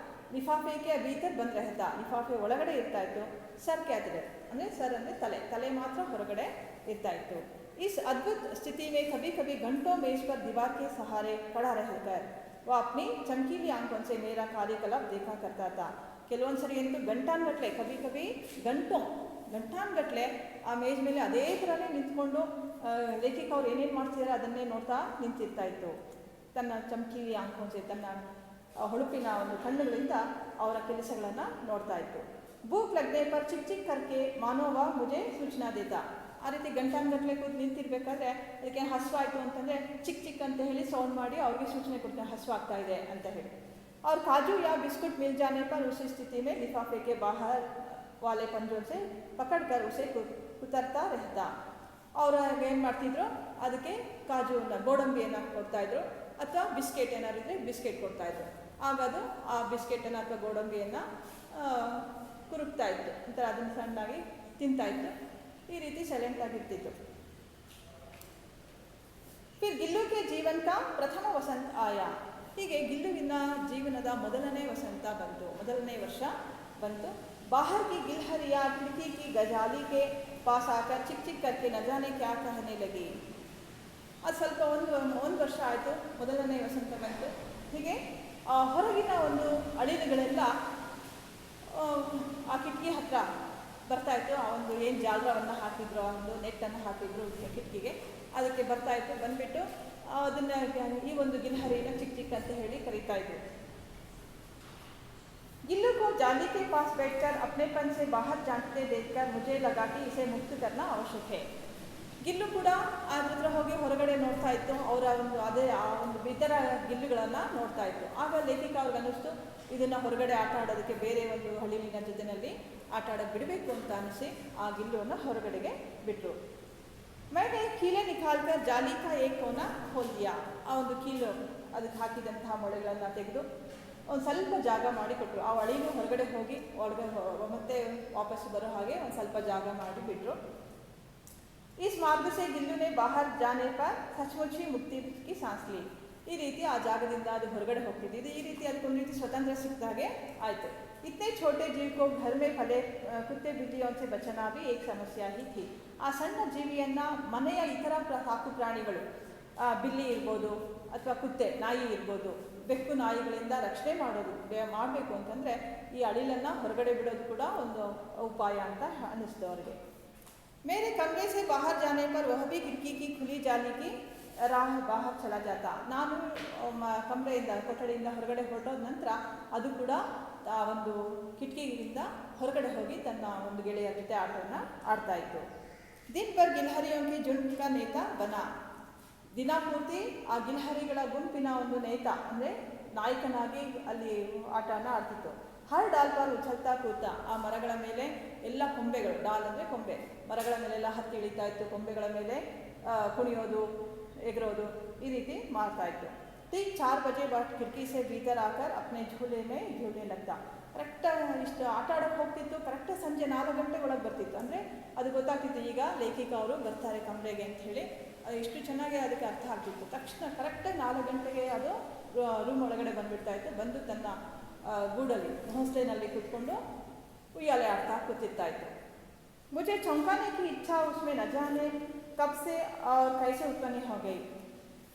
ಲಿಫಾಫೆಗೆ ಭೀತರ್ ಬಂದ್ ರಹತಾ, ಲಿಫಾಫೆ ಒಳಗಡೆ ಇರ್ತಾಯಿತ್ತು. ಸರ್ ಕ್ಯಾತಿರೆ ಅಂದರೆ ಸರ್ ಅಂದರೆ ತಲೆ ಮಾತ್ರ ಹೊರಗಡೆ ಇರ್ತಾಯಿತ್ತು. इस अद्भुत स्थिति में कभी कभी घंटों मेज पर दीवार के सहारे खड़ा रहकर वह अपनी चमकीली आंखों से मेरा कार्यकलाप देखा करता था. ಕೆಲವೊಂದು ಸರಿ ಅಂತೂ ಗಂಟಾನ್ಗಟ್ಲೆ, ಕभी कभी ಗಂಟಾನ್ಗಟ್ಲೆ ಆ ಮೇಜ್ ಮೇಲೆ ಅದೇ ಥರನೇ ನಿಂತ್ಕೊಂಡು ಲೇಖಿಕ ಅವ್ರು ಏನೇನು ಮಾಡ್ತಿದ್ದಾರೆ ಅದನ್ನೇ ನೋಡ್ತಾ ನಿಂತಿರ್ತಾ ಇತ್ತು. ತನ್ನ ಚಮಕೀಲಿ ಆಂಕೋನ್ಸೆ, ತನ್ನ ಹೊಳಪಿನ ಒಂದು ಕಣ್ಣುಗಳಿಂದ ಅವರ ಕೆಲಸಗಳನ್ನು ನೋಡ್ತಾ ಇತ್ತು. ಭೂಕ್ ಲಗ್ನೆ ಪರ್ ಚಿಕ್ ಚಿಕ್ ಕರ್ಕೆ ಮಾನೋವ ಮುಜೆ ಸೂಚನಾ ದೇತಾ. ಆ ರೀತಿ ಗಂಟಾನ್ಗಟ್ಲೆ ಕೂತು ನಿಂತಿರ್ಬೇಕಾದ್ರೆ ಅದಕ್ಕೆ ಹಸುವಾಯಿತು ಅಂತಂದರೆ ಚಿಕ್ ಚಿಕ್ ಅಂತ ಹೇಳಿ ಸೌಂಡ್ ಮಾಡಿ ಅವ್ರಿಗೆ ಸೂಚನೆ ಕೊಡ್ತಾರೆ, ಹಸುವಾಗ್ತಾ ಇದೆ ಅಂತ ಹೇಳಿ. और काजू या बिस्कुट मिल जाने पर उसी स्थिति में लिफाफे के बाहर वाले पंजों से पकड़कर उसे कुतरता रहता. ಅವರು ಏನು ಮಾಡ್ತಿದ್ರು, ಅದಕ್ಕೆ ಕಾಜುವನ್ನು ಗೋಡಂಬಿಯನ್ನು ಕೊಡ್ತಾಯಿದ್ರು ಅಥವಾ ಬಿಸ್ಕೆಟ್ ಏನಾದ್ರು ಇದ್ದರೆ ಬಿಸ್ಕೆಟ್ ಕೊಡ್ತಾಯಿದ್ರು. ಆಗ ಅದು ಆ ಬಿಸ್ಕೆಟನ್ನು ಅಥವಾ ಗೋಡಂಬಿಯನ್ನು ಕುರುಕ್ತಾ ಇತ್ತು, ಒಂಥರ ಅದನ್ನು ಸಣ್ಣಾಗಿ ತಿಂತಾಯಿತ್ತು. ಈ ರೀತಿ ಸೈಲೆಂಟಾಗಿರ್ತಿತ್ತು. ಫಿರ್ ಗಿಲ್ಲು ಕೆ ಜೀವನ ಕಾ ಪ್ರಥಮ ವಸಂತ ಆಯಾ. ಹೀಗೆ ಗಿಲ್ಲುವಿನ ಜೀವನದ ಮೊದಲನೇ ವಸಂತ ಬಂತು, ಮೊದಲನೇ ವರ್ಷ ಬಂತು. बाहर की गिलहरिया खिड़की की गजाली के पास आकर चिक चिक करके न जाने क्या कहने लगी. ಅದು ಸ್ವಲ್ಪ ಒಂದು ವರ್ಷ ಆಯಿತು, ಮೊದಲನೇ ವಸಂತ ಬಂತು. ಹೀಗೆ ಹೊರಗಿನ ಒಂದು ಅಳಿಲುಗಳೆಲ್ಲ ಆ ಕಿಟಕಿ ಹತ್ರ ಬರ್ತಾಯಿತ್ತು. ಆ ಒಂದು ಏನು ಜಾಲರವನ್ನು ಹಾಕಿದ್ರು, ಆ ಒಂದು ನೆಟ್ಟನ್ನು ಹಾಕಿದ್ರು ಕಿಟಕಿಗೆ, ಅದಕ್ಕೆ ಬರ್ತಾಯಿತ್ತು. ಬಂದುಬಿಟ್ಟು ಅದನ್ನು ಈ ಒಂದು ಗಿಲ್ಹರಿನ ಚಿಕ್ ಚಿಕ್ ಅಂತ ಹೇಳಿ ಕರೀತಾ ಇದ್ರು. गिल्लू को जाली के पास बैठकर अपनेपन से बाहर झांकते देखकर मुझे लगा कि इसे मुक्त करना आवश्यक है. ಗಿಲ್ಲು ಕೂಡ ಅದ್ರ ಹತ್ರ ಹೋಗಿ ಹೊರಗಡೆ ನೋಡ್ತಾ ಇತ್ತು. ಅವರ ಒಂದು ಅದೇ ಆ ಒಂದು ಇತರ ಗಿಲ್ಲುಗಳನ್ನು ನೋಡ್ತಾ ಇತ್ತು. ಆಗ ಲೇಖಿಕ ಅವ್ರಿಗೆ ಅನ್ನಿಸ್ತು, ಇದನ್ನು ಹೊರಗಡೆ ಆಟ ಆಡೋದಕ್ಕೆ ಬೇರೆ ಒಂದು ಹಳ್ಳಿನ ಜೊತೆಯಲ್ಲಿ ಆಟ ಆಡೋಕ್ಕೆ ಬಿಡಬೇಕು ಅಂತ ಅನಿಸಿ ಆ ಗಿಲ್ಲುವನ್ನು ಹೊರಗಡೆಗೆ ಬಿಟ್ಟರು. मैंने कीले निकालकर जाली का एक कोना खोल दिया. ಆ ಒಂದು ಕೀಲು ಅದಕ್ಕೆ ಹಾಕಿದಂತಹ ಮೊಳೆಗಳನ್ನು ತೆಗೆದು ಒಂದು ಸ್ವಲ್ಪ ಜಾಗ ಮಾಡಿಕೊಟ್ರು. ಆ ಅಳಿಲು ಹೊರಗಡೆ ಹೋಗಿ ಒಳಗೆ ಮತ್ತೆ ವಾಪಸ್ ಬರೋ ಹಾಗೆ ಒಂದು ಸ್ವಲ್ಪ ಜಾಗ ಮಾಡಿಬಿಟ್ರು. इस मार्ग से गिल्लू ने बाहर जाने पर सचमुच ही मुक्ति की सांस ली. ಈ ರೀತಿ ಆ ಜಾಗದಿಂದ ಅದು ಹೊರಗಡೆ ಹೋಗ್ತಿದ್ದು, ಈ ರೀತಿ ಅದಕ್ಕೊಂದು ರೀತಿ ಸ್ವತಂತ್ರ ಸಿಕ್ಕಿದ ಹಾಗೆ ಆಯಿತು. इतने छोटे जीव को घर में फले कुत्ते बिल्लियों से बचना भी एक समस्या ही थी. ಆ ಸಣ್ಣ ಜೀವಿಯನ್ನು ಮನೆಯ ಇತರ ಸಾಕು ಪ್ರಾಣಿಗಳು, ಬಿಲ್ಲಿ ಇರ್ಬೋದು ಅಥವಾ ಕುತ್ತೆ ನಾಯಿ ಇರ್ಬೋದು, ಬೆಕ್ಕು ನಾಯಿಗಳಿಂದ ರಕ್ಷಣೆ ಮಾಡಬೇಕು ಅಂತಂದರೆ ಈ ಅಳಿಲನ್ನು ಹೊರಗಡೆ ಬಿಡೋದು ಕೂಡ ಒಂದು ಉಪಾಯ ಅಂತ ಅನ್ನಿಸ್ತು ಅವರಿಗೆ. मेरे कमरे से बाहर जाने पर वह भी खिड़की की खुली जाली की राह बाहर चला जाता. ನಾನು ಕಮರೆಯಿಂದ ಕೊಠಡಿಯಿಂದ ಹೊರಗಡೆ ಹೊರಟೋದ ನಂತರ ಅದು ಕೂಡ ಆ ಒಂದು ಕಿಟಕಿಯಿಂದ ಹೊರಗಡೆ ಹೋಗಿ ತನ್ನ ಒಂದು ಗೆಳೆಯರ ಜೊತೆ ಆಟವನ್ನು ಆಡ್ತಾ ಇತ್ತು. ದಿನ ಭರ್ ಗಿಲ್ಹರಿಯೋಂ ಕಿ ಜುಂಡ್ ಕಾ ನೇತಾ ಬನ. ದಿನ ಪೂರ್ತಿ ಆ ಗಿಲ್ಹರಿಗಳ ಗುಂಪಿನ ಒಂದು ನೇತ ಅಂದರೆ ನಾಯಕನಾಗಿ ಅಲ್ಲಿ ಆಟನ ಆಡ್ತಿತ್ತು. ಹರ್ ಡಾಲ್ ಪರ್ ಉಛಲ್ತಾ ಕೂತ. ಆ ಮರಗಳ ಮೇಲೆ ಎಲ್ಲ ಕೊಂಬೆಗಳು, ಡಾಲ್ ಅಂದರೆ ಕೊಂಬೆ, ಮರಗಳ ಮೇಲೆಲ್ಲ ಹತ್ತಿ ಇಳಿತಾ ಇತ್ತು. ಕೊಂಬೆಗಳ ಮೇಲೆ ಕುಣಿಯೋದು, ಎಗರೋದು, ಈ ರೀತಿ ಮಾಡ್ತಾ ಇತ್ತು. ठीक 4 बजे बाद खिड़की से भीतर आकर अपने झूले में झूलने लगता. ಕರೆಕ್ಟ್ ಇಷ್ಟು ಆಟ ಆಡೋಕ್ಕೆ ಹೋಗ್ತಿತ್ತು. ಕರೆಕ್ಟ್ ಸಂಜೆ 4 ಗಂಟೆ ಒಳಗೆ ಬರ್ತಿತ್ತು. ಅಂದರೆ ಅದು ಗೊತ್ತಾಗ್ತಿತ್ತು, ಈಗ ಲೇಖಿಕ ಅವರು ಬರ್ತಾರೆ ಕಮರೆಗೆ ಅಂತ ಹೇಳಿ. ಇಷ್ಟು ಚೆನ್ನಾಗಿ ಅದಕ್ಕೆ ಅರ್ಥ ಆಗ್ತಿತ್ತು. ತಕ್ಷಣ ಕರೆಕ್ಟಾಗಿ 4 ಗಂಟೆಗೆ ಅದು ರೂಮ್ ಒಳಗಡೆ ಬಂದುಬಿಡ್ತಾ ಇತ್ತು. ಬಂದು ತನ್ನ ಗೂಡಲ್ಲಿ ಹೋಸ್ಟೆಲ್ನಲ್ಲಿ ಕೂತ್ಕೊಂಡು ಉಯ್ಯಾಲೆ ಆಡ್ತಾ ಕೂತಿರ್ತಾ ಇತ್ತು. मुझे चौंकाने की इच्छा उसमें न जाने कब से और कैसे उत्पन्न हो गई.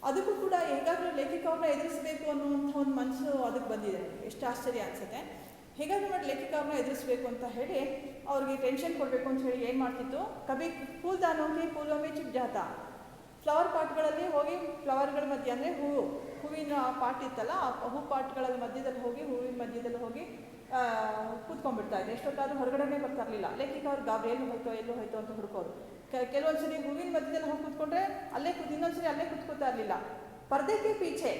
ಅದಕ್ಕೂ ಕೂಡ ಹೇಗಾದರೂ ಲೇಖಿಕ ಅವ್ರನ್ನ ಎದುರಿಸಬೇಕು ಅನ್ನುವಂಥ ಒಂದು ಮನಸ್ಸು ಅದಕ್ಕೆ ಬಂದಿದೆ. ಎಷ್ಟು ಆಶ್ಚರ್ಯ ಅನಿಸುತ್ತೆ. ಹೇಗಾದ್ರೂ ಮಾಡಿ ಲೇಖಕ ಅವ್ರನ್ನ ಎದುರಿಸ್ಬೇಕು ಅಂತ ಹೇಳಿ ಅವ್ರಿಗೆ ಟೆನ್ಷನ್ ಕೊಡಬೇಕು ಅಂತ ಹೇಳಿ ಏನು ಮಾಡ್ತಿತ್ತು, ಕವಿ ಫೂಲ್ದಾನೋಂಗೆ ಫೂಲೋಮೆ ಚುಪ್ ಜಾತ, ಫ್ಲವರ್ ಪಾಟ್ಗಳಲ್ಲಿ ಹೋಗಿ ಫ್ಲವರ್ಗಳ ಮಧ್ಯೆ ಅಂದರೆ ಹೂವಿನ ಪಾಟ್ ಇತ್ತಲ್ಲ, ಆ ಹೂ ಪಾಟ್ಗಳ ಮಧ್ಯದಲ್ಲಿ ಹೋಗಿ ಹೂವಿನ ಮಧ್ಯದಲ್ಲಿ ಹೋಗಿ ಕೂತ್ಕೊಂಡ್ಬಿಡ್ತಾ ಇದ್ದೆ. ಎಷ್ಟೊತ್ತಾದ್ರೂ ಹೊರಗಡೆನೇ ಬರ್ತಾ ಇರಲಿಲ್ಲ. ಲೇಖಕ ಅವ್ರು ಗಾಬರಿ ಎಲ್ಲೂ ಹೋಯ್ತು ಅಂತ ಹುಡುಕೋರು. ಕೆಲವೊಂದು ಸರಿ ಹೂವಿನ ಮಧ್ಯದಲ್ಲಿ ಹೋಗಿ ಕೂತ್ಕೊಂಡ್ರೆ ಇನ್ನೊಂದ್ಸರಿ ಅಲ್ಲೇ ಕೂತ್ಕೋತಾ ಇರಲಿಲ್ಲ. ಪರ್ದೆಗೆ ಪೀಛೆ,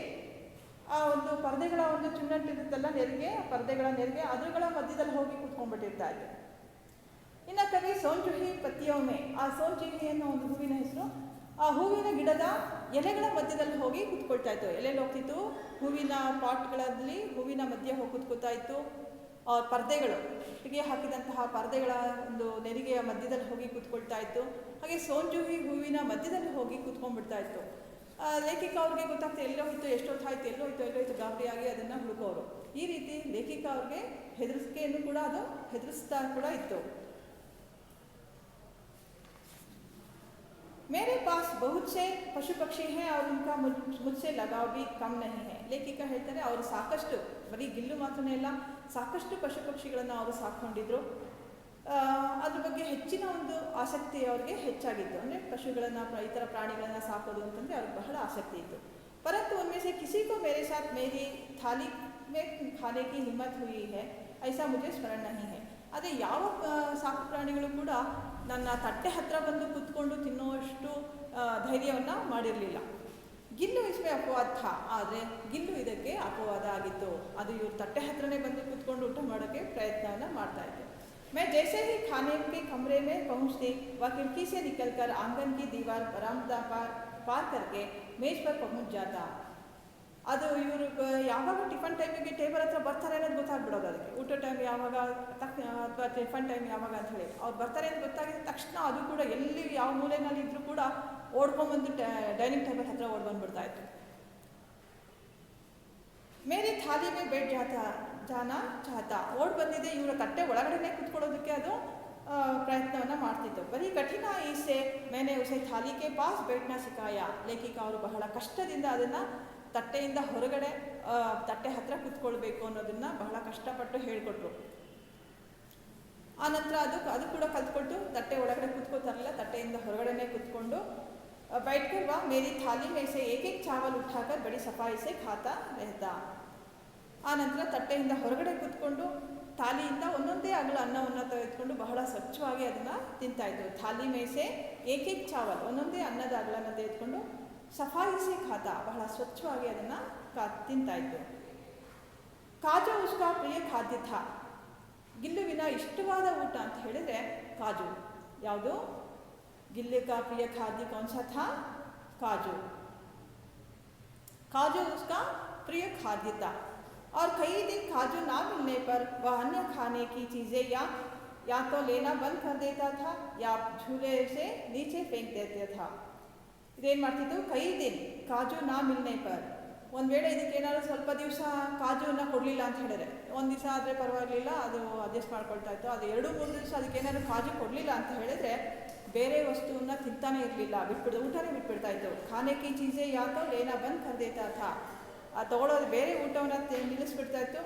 ಆ ಒಂದು ಪರ್ದೆಗಳ ಒಂದು ಚುನ್ನಟ್ಟಿರುತ್ತಲ್ಲ ನೆರಿಗೆ, ಪರ್ದೆಗಳ ನೆರಿಗೆ ಅದ್ರಗಳ ಮಧ್ಯದಲ್ಲಿ ಹೋಗಿ ಕೂತ್ಕೊಂಡ್ಬಿಟ್ಟಿರ್ತಾ ಇದ್ದೆ. ಇನ್ನು ಕವಿ ಸೋಂಜುಹಿ ಪತಿಯೊಮ್ಮೆ, ಆ ಸೋಂಜುಹಿ ಅನ್ನೋ ಒಂದು ಹೂವಿನ ಹೆಸರು, ಆ ಹೂವಿನ ಗಿಡದ ಎಲೆಗಳ ಮಧ್ಯದಲ್ಲಿ ಹೋಗಿ ಕೂತ್ಕೊಳ್ತಾ ಇತ್ತು. ಎಲೆಯಲ್ಲಿ ಹೋಗ್ತಿತ್ತು, ಹೂವಿನ ಪಾಟ್ಗಳಲ್ಲಿ ಹೂವಿನ ಮಧ್ಯೆ ಹೋಗಿ ಕೂತ್ಕೋತಾ ಇತ್ತು. ಪರ್ದೆಗಳು, ಹೀಗೆ ಹಾಕಿದಂತಹ ಪರ್ದೆಗಳ ಒಂದು ನೆರಿಗೆಯ ಮಧ್ಯದಲ್ಲಿ ಹೋಗಿ ಕೂತ್ಕೊಳ್ತಾ ಇತ್ತು. ಹಾಗೆ ಸೋಂಜುಹಿ ಹೂವಿನ ಮಧ್ಯದಲ್ಲಿ ಹೋಗಿ ಕೂತ್ಕೊಂಡ್ಬಿಡ್ತಾ ಇತ್ತು. ಲೇಖಕ ಅವ್ರಿಗೆ ಗೊತ್ತಾಗ್ತದೆ ಎಲ್ಲೋ ಹೋಯ್ತು, ಎಷ್ಟೊತ್ತಾಯ್ತು, ಎಲ್ಲೋಯ್ತು ಗಾಬರಿಯಾಗಿ ಅದನ್ನು ಹುಡುಕೋರು. ಈ ರೀತಿ ಲೇಖಕ ಅವ್ರಿಗೆ ಹೆದರಿಕೆಯನ್ನು ಕೂಡ ಅದು ಹೆದರಿಸ್ತಾ ಕೂಡ ಇತ್ತು. मेरे पास बहुत से पशु पक्षी हैं और उनका मुझसे लगाव भी कम नहीं है. ಲೇಖಕ ಹೇಳ್ತಾರೆ ಅವರು ಸಾಕಷ್ಟು, ಬರೀ ಗಿಲ್ಲು ಮಾತ್ರನೇ ಇಲ್ಲ, ಸಾಕಷ್ಟು ಪಶು ಪಕ್ಷಿಗಳನ್ನು ಅವರು ಸಾಕೊಂಡಿದ್ರು. ಅದ್ರ ಬಗ್ಗೆ ಹೆಚ್ಚಿನ ಒಂದು ಆಸಕ್ತಿ ಅವ್ರಿಗೆ ಹೆಚ್ಚಾಗಿತ್ತು. ಅಂದರೆ ಪಶುಗಳನ್ನು, ಇತರ ಪ್ರಾಣಿಗಳನ್ನು ಸಾಕೋದು ಅಂತಂದರೆ ಅವ್ರಿಗೆ ಬಹಳ ಆಸಕ್ತಿ ಇತ್ತು. परंतु उनमें से किसी को मेरे साथ मेरी थाली में खाने की हिम्मत हुई है ऐसा मुझे स्मरण नहीं है. ಆದರೆ ಯಾವ ಸಾಕು ಪ್ರಾಣಿಗಳು ಕೂಡ ನನ್ನ ತಟ್ಟೆ ಹತ್ತಿರ ಬಂದು ಕೂತ್ಕೊಂಡು ತಿನ್ನುವಷ್ಟು ಧೈರ್ಯವನ್ನು ಮಾಡಿರಲಿಲ್ಲ. ಗಿಲ್ಲು ಇಸ್ಮೆ ಅಪವಾದ ಥಾ, ಆದರೆ ಗಿಲ್ಲು ಇದಕ್ಕೆ ಅಪವಾದ ಆಗಿತ್ತು. ಅದು ಇವ್ರ ತಟ್ಟೆ ಹತ್ರನೇ ಬಂದು ಕೂತ್ಕೊಂಡು ಊಟ ಮಾಡೋಕ್ಕೆ ಪ್ರಯತ್ನವನ್ನು ಮಾಡ್ತಾ ಇತ್ತು. मैं जैसे ही खाने के कमरे में पहुंचती वह खिड़की से निकलकर आंगन की दीवार बरामदा पार करके मेज पर पहुंच जाता. ಅದು ಇವರು ಯಾವಾಗ ಟಿಫನ್ ಟೈಮಿಗೆ ಟೇಬಲ್ ಹತ್ರ ಬರ್ತಾರೆ ಅನ್ನೋದು ಗೊತ್ತಾಗ್ಬಿಡೋದು. ಅದಕ್ಕೆ ಊಟ ಟೈಮ್ ಯಾವಾಗ ಅಥವಾ ಟಿಫನ್ ಟೈಮ್ ಯಾವಾಗ ಅಂತ ಹೇಳಿ ಅವ್ರು ಬರ್ತಾರೆ ಅಂತ ಗೊತ್ತಾಗಿದ್ದ ತಕ್ಷಣ ಅದು ಕೂಡ ಎಲ್ಲಿ ಯಾವ ಮೂಲೆಯಲ್ಲಿ ಇದ್ರೂ ಕೂಡ ಓಡ್ಕೊಂಡ್ಬಂದು ಡೈನಿಂಗ್ ಟೇಬಲ್ ಹತ್ರ ಓಡ್ಬಂದ್ಬಿಡ್ತಾ ಇತ್ತು. ಮೇರೆ ಥಾಲಿ ಮೇ ಬೇಟ್ ಜಾನ ಚಾಹತ, ಓಡ್ ಬಂದಿದೆ ಇವರ ತಟ್ಟೆ ಒಳಗಡೆನೆ ಕೂತ್ಕೊಳ್ಳೋದಕ್ಕೆ ಅದು ಪ್ರಯತ್ನವನ್ನು ಮಾಡ್ತಿತ್ತು. ಬರೀ ಕಠಿಣ ಈಸೆ ಮೇನೆ ಉಸೆ ಥಾಲಿಗೆ ಪಾಸ್ ಬೇಟ್ನ ಸಿಕ್ಕಾಯ. ಲೇಖಕ ಅವರು ಬಹಳ ಕಷ್ಟದಿಂದ ಅದನ್ನು ತಟ್ಟೆಯಿಂದ ಹೊರಗಡೆ ತಟ್ಟೆ ಹತ್ರ ಕೂತ್ಕೊಳ್ಬೇಕು ಅನ್ನೋದನ್ನು ಬಹಳ ಕಷ್ಟಪಟ್ಟು ಹೇಳಿಕೊಟ್ರು. ಆನಂತರ ಅದು ಕೂಡ ಕಲ್ತ್ಕೊಟ್ಟು ತಟ್ಟೆ ಒಳಗಡೆ ಕೂತ್ಕೋತಾರಲ್ಲ, ತಟ್ಟೆಯಿಂದ ಹೊರಗಡೆನೆ ಕೂತ್ಕೊಂಡು बैठकर वह मेरी थाली में से एक एक चावल उठाकर बड़ी सफाई से खाता रहता. ಆ ನಂತರ ತಟ್ಟೆಯಿಂದ ಹೊರಗಡೆ ಕೂತ್ಕೊಂಡು ಥಾಲಿಯಿಂದ ಒಂದೊಂದೇ ಅಗಲ ಅನ್ನವನ್ನು ತೆಗೆದುಕೊಂಡು ಬಹಳ ಸ್ವಚ್ಛವಾಗಿ ಅದನ್ನು ತಿಂತಾಯಿದ್ರು. ಥಾಲಿ ಮೇಸೆ ಏಕೇಕ್ ಚಾವಲ್, ಒಂದೊಂದೇ ಅನ್ನದ ಅಗಲನ್ನು ತೆಗೆದುಕೊಂಡು ಸಫಾಯಿಸಿ ಖಾತ, ಬಹಳ ಸ್ವಚ್ಛವಾಗಿ ಅದನ್ನು ತಿಂತಾಯಿತ್ತು. ಕಾಜು ಉಸ್ಕಾ ಪ್ರಿಯ ಖಾದ್ಯ ಥಾ, ಗಿಲ್ಲುವಿನ ಇಷ್ಟವಾದ ಊಟ ಅಂತ ಹೇಳಿದರೆ ಕಾಜು. ಯಾವುದು? गिल्ली का प्रिय खाद्य कौन सा था? काजू. काजू उसका प्रिय खाद्य था और कई दिन काजू ना मिलने पर वह अन्य खाने की चीज़ें या तो लेना बंद कर देता था या झूले से नीचे फेंक देता था. ಇದೇನು ಮಾಡ್ತಿದ್ದು, ಕೈ ದಿನ ಕಾಜು ನಾ ಮಿಲ್ನೆ ಪರ್, ಒಂದು ವೇಳೆ ಇದಕ್ಕೇನಾದ್ರು ಸ್ವಲ್ಪ ದಿವಸ ಕಾಜುವನ್ನು ಕೊಡಲಿಲ್ಲ ಅಂತ ಹೇಳಿದ್ರೆ, ಒಂದು ದಿವಸ ಆದರೆ ಪರವಾಗಿಲ್ಲ, ಅದು ಅಡ್ಜಸ್ಟ್ ಮಾಡ್ಕೊಳ್ತಾ ಇತ್ತು. ಅದು 2-3 ದಿವಸ ಅದಕ್ಕೇನಾದ್ರು ಕಾಜು ಕೊಡಲಿಲ್ಲ ಅಂತ ಹೇಳಿದ್ರೆ ಬೇರೆ ವಸ್ತುವನ್ನು ತಿಂತಾನೆ ಇರಲಿಲ್ಲ, ಊಟನೇ ಬಿಟ್ಬಿಡ್ತಾ ಇತ್ತು. ಖಾನೆಕಿ ಚೀಸೆ ಯಾತೋ ಲೇನಾ ಬಂದ್ ಕರ್ದೇತಾ ಥಾ, ತೊಗೊಳೋದು ಬೇರೆ ಊಟವನ್ನು ನಿಲ್ಲಿಸ್ಬಿಡ್ತಾ ಇತ್ತು.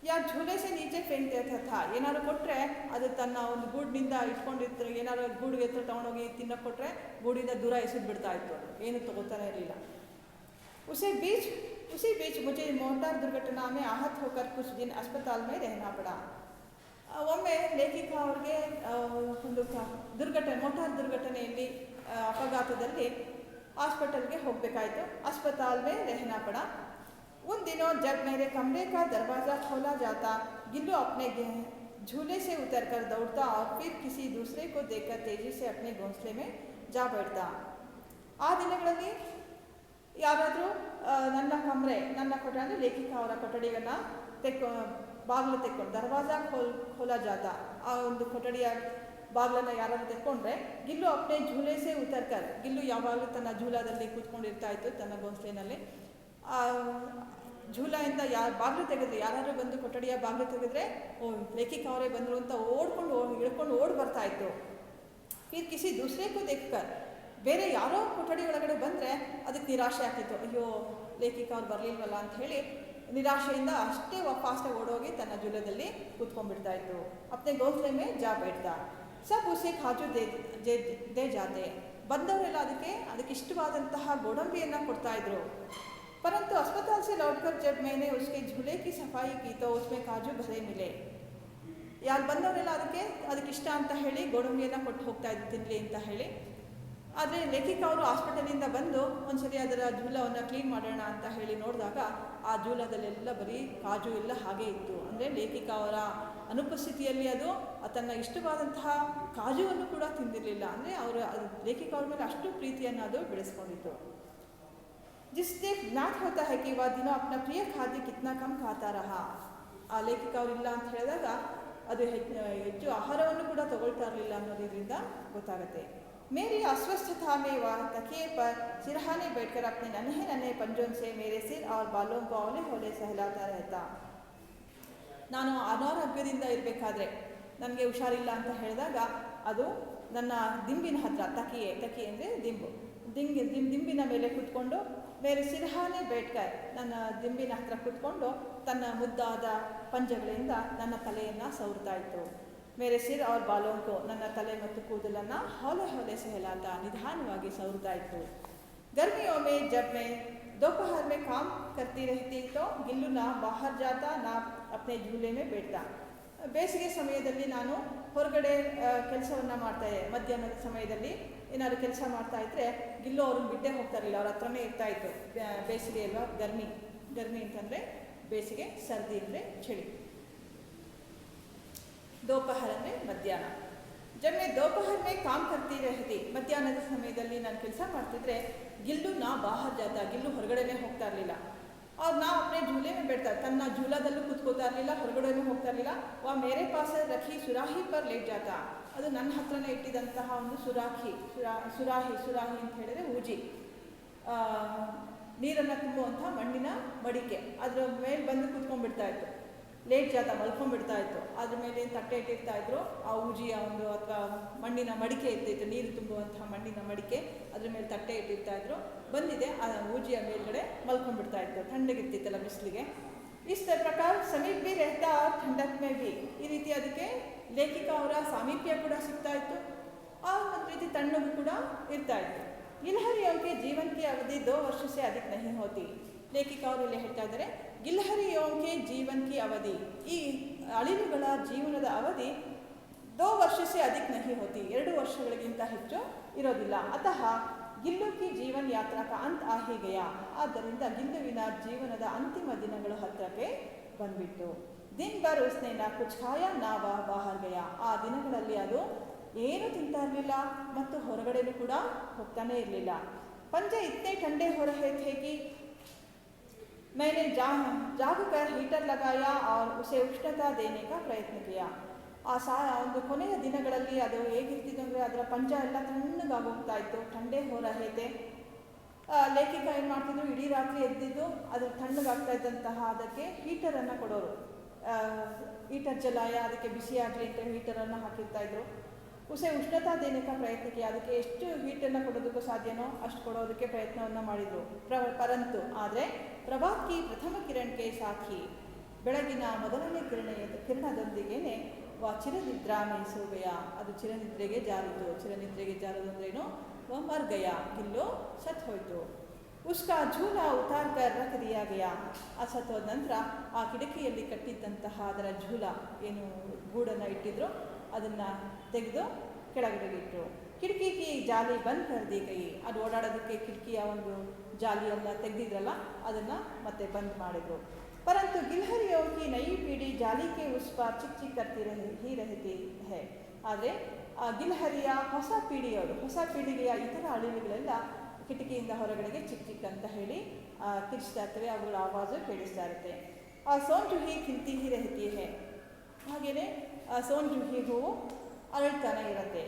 ಯಾ ಝೂಲೆಸೆ ನೀಚೆ ಫೆಂಕ್ತಾ ಥಾ, ಏನಾದ್ರು ಕೊಟ್ಟರೆ ಅದು ತನ್ನ ಒಂದು ಗೂಡಿನಿಂದ ಇಟ್ಕೊಂಡಿರ್ತಾರೆ, ಏನಾದ್ರು ಗೂಡಿಗೆ ಹತ್ರ ತೊಗೊಂಡೋಗಿ ತಿನ್ನೋಕೆ ಕೊಟ್ಟರೆ ಗೂಡಿಂದ ದೂರ ಎಸೆದ್ಬಿಡ್ತಾ ಇತ್ತು, ಏನು ತೊಗೋತಾನೆ ಇರಲಿಲ್ಲ. उसी बीच मुझे मोटर दुर्घटना में आहत होकर कुछ दिन अस्पताल में रहना पड़ा. ಒಮ್ಮೆ ಲೇಖಕ ಅವ್ರಿಗೆ ಒಂದು ಮೋಟಾರ್ ದುರ್ಘಟನೆಯಲ್ಲಿ ಅಪಘಾತದಲ್ಲಿ ಹಾಸ್ಪಿಟಲ್ಗೆ ಹೋಗಬೇಕಾಯಿತು. अस्पताल में रहना पड़ा. उन दिनों जब मेरे कमरे का दरवाज़ा खोला जाता, गिल्लू अपने झूले से उतरकर दौड़ता और फिर किसी दूसरे को देखकर तेजी से अपने घोंसले में जा बैठता. ಆ ದಿನಗಳಲ್ಲಿ ಯಾರಾದರೂ ನನ್ನ ಕೊಠಡಿ ಅಂದರೆ ಲೇಖಕ ಅವರ ಕೊಠಡಿಯನ್ನು ಬಾಗಿಲು ತೆಕ್ಕೊಂಡು ದರ್ವಾಜಾ ಖೋಲಾ ಜಾತ, ಆ ಒಂದು ಕೊಠಡಿಯ ಬಾಗಿಲನ್ನು ಯಾರಾದರೂ ತೆಕ್ಕೊಂಡ್ರೆ ಗಿಲ್ಲು ಅಪ್ನೆ ಝೂಲೆಸೆ ಉತರ್ಕರ್, ಗಿಲ್ಲು ಯಾವಾಗಲೂ ತನ್ನ ಝೂಲಾದಲ್ಲಿ ಕೂತ್ಕೊಂಡಿರ್ತಾ ಇತ್ತು, ತನ್ನ ಗೋಂಸ್ಲೆನಲ್ಲಿ. ಝೂಲಾಯಿಂದ ಬಾಗಿಲು ತೆಗೆದ್ರೆ, ಯಾರಾದರೂ ಬಂದು ಕೊಠಡಿಯ ಬಾಗಿಲು ತೆಗೆದ್ರೆ ಲೇಖಕ ಅವರೇ ಬಂದರು ಅಂತ ಇಳ್ಕೊಂಡು ಓಡಿ ಬರ್ತಾ ಇತ್ತು. ಫಿರ್ ಕಿಸಿ ದೂಸರೆಗೂ ದೇಖ್ಕರ್, ಬೇರೆ ಯಾರೋ ಕೊಠಡಿ ಒಳಗಡೆ ಬಂದರೆ ಅದಕ್ಕೆ ನಿರಾಶೆ ಆಗ್ತಿತ್ತು, ಅಯ್ಯೋ ಲೇಖಕ ಅವ್ರು ಬರಲಿಲ್ವಲ್ಲ ಅಂತ ಹೇಳಿ ನಿರಾಶೆಯಿಂದ ಅಷ್ಟೇ ಫಾಸ್ಟಾಗಿ ಓಡೋಗಿ ತನ್ನ ಜೂಲದಲ್ಲಿ ಕೂತ್ಕೊಂಡ್ಬಿಡ್ತಾ ಇತ್ತು. ಅಪ್ನೆ ಘೋಂಸ್ಲೆ ಮೇ ಜಾ ಬೇಡ್ತಾ ಸಬ್ ಉಸೆ ಕಾಜು ದೇ ಜಾತೆ. ಬಂದವರೆಲ್ಲ ಅದಕ್ಕೆ ಇಷ್ಟವಾದಂತಹ ಗೋಡಂಬಿಯನ್ನು ಕೊಡ್ತಾ ಇದ್ರು. ಪರಂತು अस्पताल से लौटकर जब मैंने उसके झूले की सफाई की तो उसमें काजू भरे मिले. ಯಾರು ಬಂದವರೆಲ್ಲ ಅದಕ್ಕೆ ಇಷ್ಟ ಅಂತ ಹೇಳಿ ಗೋಡಂಬಿಯನ್ನು ಕೊಟ್ಟು ಹೋಗ್ತಾ ಇದ್ದು ತಿನ್ನಲಿ ಅಂತ ಹೇಳಿ. ಆದರೆ ಲೇಖಿಕ ಅವರು ಹಾಸ್ಪಿಟಲಿಂದ ಬಂದು ಒಂದ್ಸರಿ ಅದರ ಜೂಲವನ್ನು ಕ್ಲೀನ್ ಮಾಡೋಣ ಅಂತ ಹೇಳಿ ನೋಡಿದಾಗ ಆ ಜೂಲದಲ್ಲೆಲ್ಲ ಬರೀ ಕಾಜು ಎಲ್ಲ ಹಾಗೆ ಇತ್ತು. ಅಂದರೆ ಲೇಖಿಕ ಅವರ ಅನುಪಸ್ಥಿತಿಯಲ್ಲಿ ಅದು ತನ್ನ ಇಷ್ಟವಾದಂತಹ ಕಾಜುವನ್ನು ಕೂಡ ತಿಂದಿರಲಿಲ್ಲ. ಅಂದರೆ ಲೇಖಿಕ ಅವ್ರ ಮೇಲೆ ಅಷ್ಟು ಪ್ರೀತಿಯನ್ನು ಅದು ಬೆಳೆಸ್ಕೊಂಡಿತ್ತು. जिससे ज्ञात होता है कि वह दिनों अपना प्रिय खाद्य कितना कम खाता रहा. ಆ ಲೇಖಿಕ ಅವರಿಲ್ಲ ಅಂತ ಹೇಳಿದಾಗ ಅದು ಹೆಚ್ಚು ಆಹಾರವನ್ನು ಕೂಡ ತಗೊಳ್ತಾ ಇರಲಿಲ್ಲ ಅನ್ನೋದ್ರಿಂದ ಗೊತ್ತಾಗುತ್ತೆ. मेरी अस्वस्थता में वह तकिए पर सिरहाने बैठकर अपने नन्हे पंजों से मेरे सिर और बालों को औले औले सहलाता रहता. ನಾನು ಅನಾರೋಗ್ಯದಿಂದ ಇರಬೇಕಾದ್ರೆ ನನಗೆ ಹುಷಾರಿಲ್ಲ ಅಂತ ಹೇಳಿದಾಗ ಅದು ನನ್ನ ದಿಂಬಿನ ಹತ್ರ ತಕಿ ಅಂದರೆ ದಿಂಬಿನ ಮೇಲೆ ಕೂತ್ಕೊಂಡು ಮೇರೆ ಸಿರಹಾನೆ ಬೇಟ್ಕರ್ ನನ್ನ ದಿಂಬಿನ ಹತ್ರ ಕೂತ್ಕೊಂಡು ತನ್ನ ಮುದ್ದಾದ ಪಂಜಗಳಿಂದ ನನ್ನ ತಲೆಯನ್ನು ಸವರ್ತಾ ಇತ್ತು. ಮೇರೆ ಸಿರ್ ಅವ್ರ ಬಾಲೋಂಕು ನನ್ನ ತಲೆ ಮತ್ತು ಕೂದಲನ್ನು ಹೊಲೆ ಹೊಲೆ ಸೆಹಲಾತ ನಿಧಾನವಾಗಿ ಸವರ್ತಾ ಇತ್ತು. गर्मियों में जब मैं दोपहर में काम करती रहती तो गिल्लू ना बाहर जाता ना अपने झूले में बैठता. ಬೇಸಿಗೆ ಸಮಯದಲ್ಲಿ ನಾನು ಹೊರಗಡೆ ಕೆಲಸವನ್ನು ಮಾಡ್ತಾಯಿದ್ದೆ. ಮಧ್ಯಾಹ್ನದ ಸಮಯದಲ್ಲಿ ಏನಾದ್ರು ಕೆಲಸ ಮಾಡ್ತಾ ಇದ್ದರೆ ಗಿಲ್ಲು ಅವ್ರನ್ನ ಬಿಟ್ಟೇ ಹೋಗ್ತಾ ಇರಲಿಲ್ಲ, ಅವ್ರ ಹತ್ರನೇ ಇರ್ತಾ ಇತ್ತು. ಬೇಸಿಗೆ ಅಲ್ವಾ, ಗರ್ಮಿ ಅಂತಂದರೆ ಬೇಸಿಗೆ, ಸರ್ದಿ ಅಂದರೆ ಚಳಿ. ದೋಪಹರ್ ಅಂದರೆ ಮಧ್ಯಾಹ್ನ. जब मैं दोपहर में काम करती रहती, ಮಧ್ಯಾಹ್ನದ ಸಮಯದಲ್ಲಿ ನಾನು ಕೆಲಸ ಮಾಡ್ತಿದ್ರೆ ಗಿಲ್ಲು ನಾ ಬಾಹರ್ ಜಾತ, ಗಿಲ್ಲು ಹೊರಗಡೆನೇ ಹೋಗ್ತಾ ಇರಲಿಲ್ಲ. और ना अपने झूले में बैठता, तन्ना झूलादಲ್ಲೂ ಕೂತ್ಕೋತಾ ಇರಲಿಲ್ಲ, ಹೊರಗಡೆನೂ ಹೋಗ್ತಾ ಇರಲಿಲ್ಲ. ವಾ ಮೇರೆ ಪಾಸ ರಖಿ ಸುರಾಹಿ ಪರ್ ಲೇಟ್ ಜಾತ, ಅದು ನನ್ನ ಹತ್ರನೇ ಇಟ್ಟಿದ್ದಂತಹ ಒಂದು ಸುರಾಹಿ ಅಂತ ಹೇಳಿದರೆ ಊಜಿ, ನೀರನ್ನು ತುಂಬುವಂತಹ ಮಣ್ಣಿನ ಮಡಿಕೆ, ಅದರ ಮೇಲೆ ಬಂದು ಕೂತ್ಕೊಂಡ್ಬಿಡ್ತಾ ಇತ್ತು. ಲೇಟ್ ಜಾತ ಮಲ್ಕೊಂಡ್ಬಿಡ್ತಾ ಇತ್ತು. ಅದ್ರ ಮೇಲೆ ತಟ್ಟೆ ಇಟ್ಟಿರ್ತಾ ಇದ್ರು. ಆ ಊಜಿಯ ಒಂದು ಅಥವಾ ಮಣ್ಣಿನ ಮಡಿಕೆ ಇರ್ತಿತ್ತು, ನೀರು ತುಂಬುವಂತಹ ಮಣ್ಣಿನ ಮಡಿಕೆ, ಅದ್ರ ಮೇಲೆ ತಟ್ಟೆ ಇಟ್ಟಿರ್ತಾ ಇದ್ರು. ಬಂದಿದೆ ಆ ಊಜಿಯ ಮೇಲ್ಗಡೆ ಮಲ್ಕೊಂಡ್ಬಿಡ್ತಾ ಇತ್ತು, ತಣ್ಣಗಿರ್ತಿತ್ತಲ್ಲ ಬಿಸಿಲಿಗೆ. ಇಷ್ಟ ಪ್ರಕಾರ ಸಮೀಪ ಬಿ ರೆಹತಾ ಅವ್ರ ठंडक में भी, ಈ ರೀತಿ ಅದಕ್ಕೆ ಲೇಖಿಕ ಅವರ ಸಾಮೀಪ್ಯ ಕೂಡ ಸಿಗ್ತಾ ಇತ್ತು, ಆ ಒಂದು ರೀತಿ ತಣ್ಣಗೂ ಕೂಡ ಇರ್ತಾ ಇತ್ತು. ಗಿಲ್ಹರಿಯೋಂ ಕೆ ಜೀವನ್ ಕಿ ಅವಧಿ 2 ವರ್ಷ से अधिक नहीं होती. ಲೇಖಿಕ ಅವರು ಇಲ್ಲಿ ಹೇಳ್ತಾ ಇದ್ದಾರೆ, ಗಿಲ್ಹರಿಯೋಂ ಕೆ ಜೀವನ್ ಕಿ ಅವಧಿ, ಈ ಅಳಿಲುಗಳ ಜೀವನದ ಅವಧಿ 2 ವರ್ಷ से अधिक नहीं होती, 2 ವರ್ಷಗಳಿಗಿಂತ ಹೆಚ್ಚು ಇರೋದಿಲ್ಲ. ಅತಃ ಗಿಲ್ಲು ಕಿ ಜೀವನ್ ಯಾತ್ರಾ ಕಾ ಅಂತ್ ಆ ಹಿ ಗಯಾ, ಆದ್ದರಿಂದ ಗಿಲ್ಲುವಿನ ಜೀವನದ ಅಂತಿಮ ದಿನಗಳು ಹತ್ತಿರಕ್ಕೆ ಬಂದ್ಬಿಟ್ಟು. ದಿನ್ ಭರ್ ಉಸ್ನೆ ನಾ ಕುಚ್ ಖಾಯಾ ನಾ ಬಾಹರ್ ಗಯಾ, ಆ ದಿನಗಳಲ್ಲಿ ಅದು ಏನು ತಿಂತಾ ಇರಲಿಲ್ಲ ಮತ್ತು ಹೊರಗಡೆನೂ ಕೂಡ ಹೋಗ್ತಾನೆ ಇರಲಿಲ್ಲ. ಪಂಜೆ ಇತ್ತೇ ठंडे हो रहे थे कि मैंने जाग कर हीटर लगाया और उसे उष्णता देने का प्रयत्न किया. ಆ ಒಂದು ಕೊನೆಯ ದಿನಗಳಲ್ಲಿ ಅದು ಹೇಗಿರ್ತಿತ್ತು ಅಂದರೆ ಅದರ ಪಂಜ ಎಲ್ಲ ತಣ್ಣಗಾಗೋಗ್ತಾ ಇತ್ತು. ठंडे हो रहे थे. ಲೇಖಿಕ ಏನು ಮಾಡ್ತಿದ್ರು, ಇಡೀ ರಾತ್ರಿ ಎದ್ದಿದ್ದು ಅದು ತಣ್ಣಗಾಗ್ತಾ ಇದ್ದಂತಹ ಅದಕ್ಕೆ ಹೀಟರನ್ನು ಕೊಡೋರು. ಹೀಟರ್ ಜಲಾಯ, ಅದಕ್ಕೆ ಬಿಸಿ ಆಗಲಿ ಅಂತ ಹೀಟರನ್ನು ಹಾಕಿರ್ತಾ ಇದ್ರು. ಉಸೆ ಉಷ್ಣತಾ ದೇನೇಕ ಪ್ರಯತ್ನಕ್ಕೆ, ಅದಕ್ಕೆ ಎಷ್ಟು ಹೀಟನ್ನು ಕೊಡೋದಕ್ಕೂ ಸಾಧ್ಯನೋ ಅಷ್ಟು ಕೊಡೋದಕ್ಕೆ ಪ್ರಯತ್ನವನ್ನು ಮಾಡಿದರು. ಪರಂತು ಆದರೆ ಪ್ರಭಾತ್ ಕಿ ಪ್ರಥಮ ಕಿರಣಕ್ಕೆ ಸಾಕಿ, ಬೆಳಗಿನ ಮೊದಲನೇ ಕಿರಣದೊಂದಿಗೇನೆ ಚಿರನಿದ್ರಾಮೆ ಸೋಗಯ, ಅದು ಚಿರನಿದ್ರೆಗೆ ಜಾರಿತು. ಚಿರನಿದ್ರೆಗೆ ಜಾರೋದಂದ್ರೇನು, ಮರ್ಗಯ, ಗಿಲ್ಲು ಸತ್ ಹೋಯಿತು. ಉಸ್ಕಾ ಝೂಲ ಉತಾರ್ ಕರ್ ರಖ್ ದಿಯಾ ಗಯಾ, ಆ ಸತ್ತೋದ ನಂತರ ಆ ಕಿಟಕಿಯಲ್ಲಿ ಕಟ್ಟಿದ್ದಂತಹ ಅದರ ಝೂಲ, ಏನು ಗೂಡನ್ನು ಇಟ್ಟಿದ್ರು ಅದನ್ನು ತೆಗೆದು ಕೆಳಗಡೆ ಇಟ್ಟರು. ಕಿಟಕಿಗೆ ಜಾಲಿ ಬಂದ್ ಕರ್ದಿ ಕೈ, ಅದು ಓಡಾಡೋದಕ್ಕೆ ಕಿಟಕಿಯ ಒಂದು ಜಾಲಿಯನ್ನು ತೆಗೆದಿದ್ರಲ್ಲ ಅದನ್ನು ಮತ್ತೆ ಬಂದ್ ಮಾಡಿದರು. ಪರಂತು ಗಿಲ್ಹರಿಯೋಂ ಕಿ ನೈ ಪೀಡಿ ಜಾಲಿ ಕೆ ಉಸ್ ಪಾರ್ ಚಿಕ್ ಚಿಕ್ ಕರ್ತಿ ರಹತಿ ಹೈ. ಆದರೆ ಆ ಗಿಲ್ಹರಿಯ ಹೊಸ ಪೀಳಿಗೆಯ ಇತರ ಅಳಿಲುಗಳೆಲ್ಲ ಕಿಟಕಿಯಿಂದ ಹೊರಗಡೆಗೆ ಚಿಕ್ ಚಿಕ್ ಅಂತ ಹೇಳಿ ಕಿರಿಸ್ತಾ ಇರ್ತವೆ, ಅವುಗಳ ಆವಾಜು ಕೇಳಿಸ್ತಾ ಇರುತ್ತೆ. ಆ ಸೋನ್ ಜುಹಿ ಖಿಲ್ತಿ ಹಿ ರಹತಿ ಹೈ, ಹಾಗೆಯೇ ಸೋನ್ ಜುಹಿ ಹೂವು ಅರಳ್ತಾನೆ ಇರುತ್ತೆ.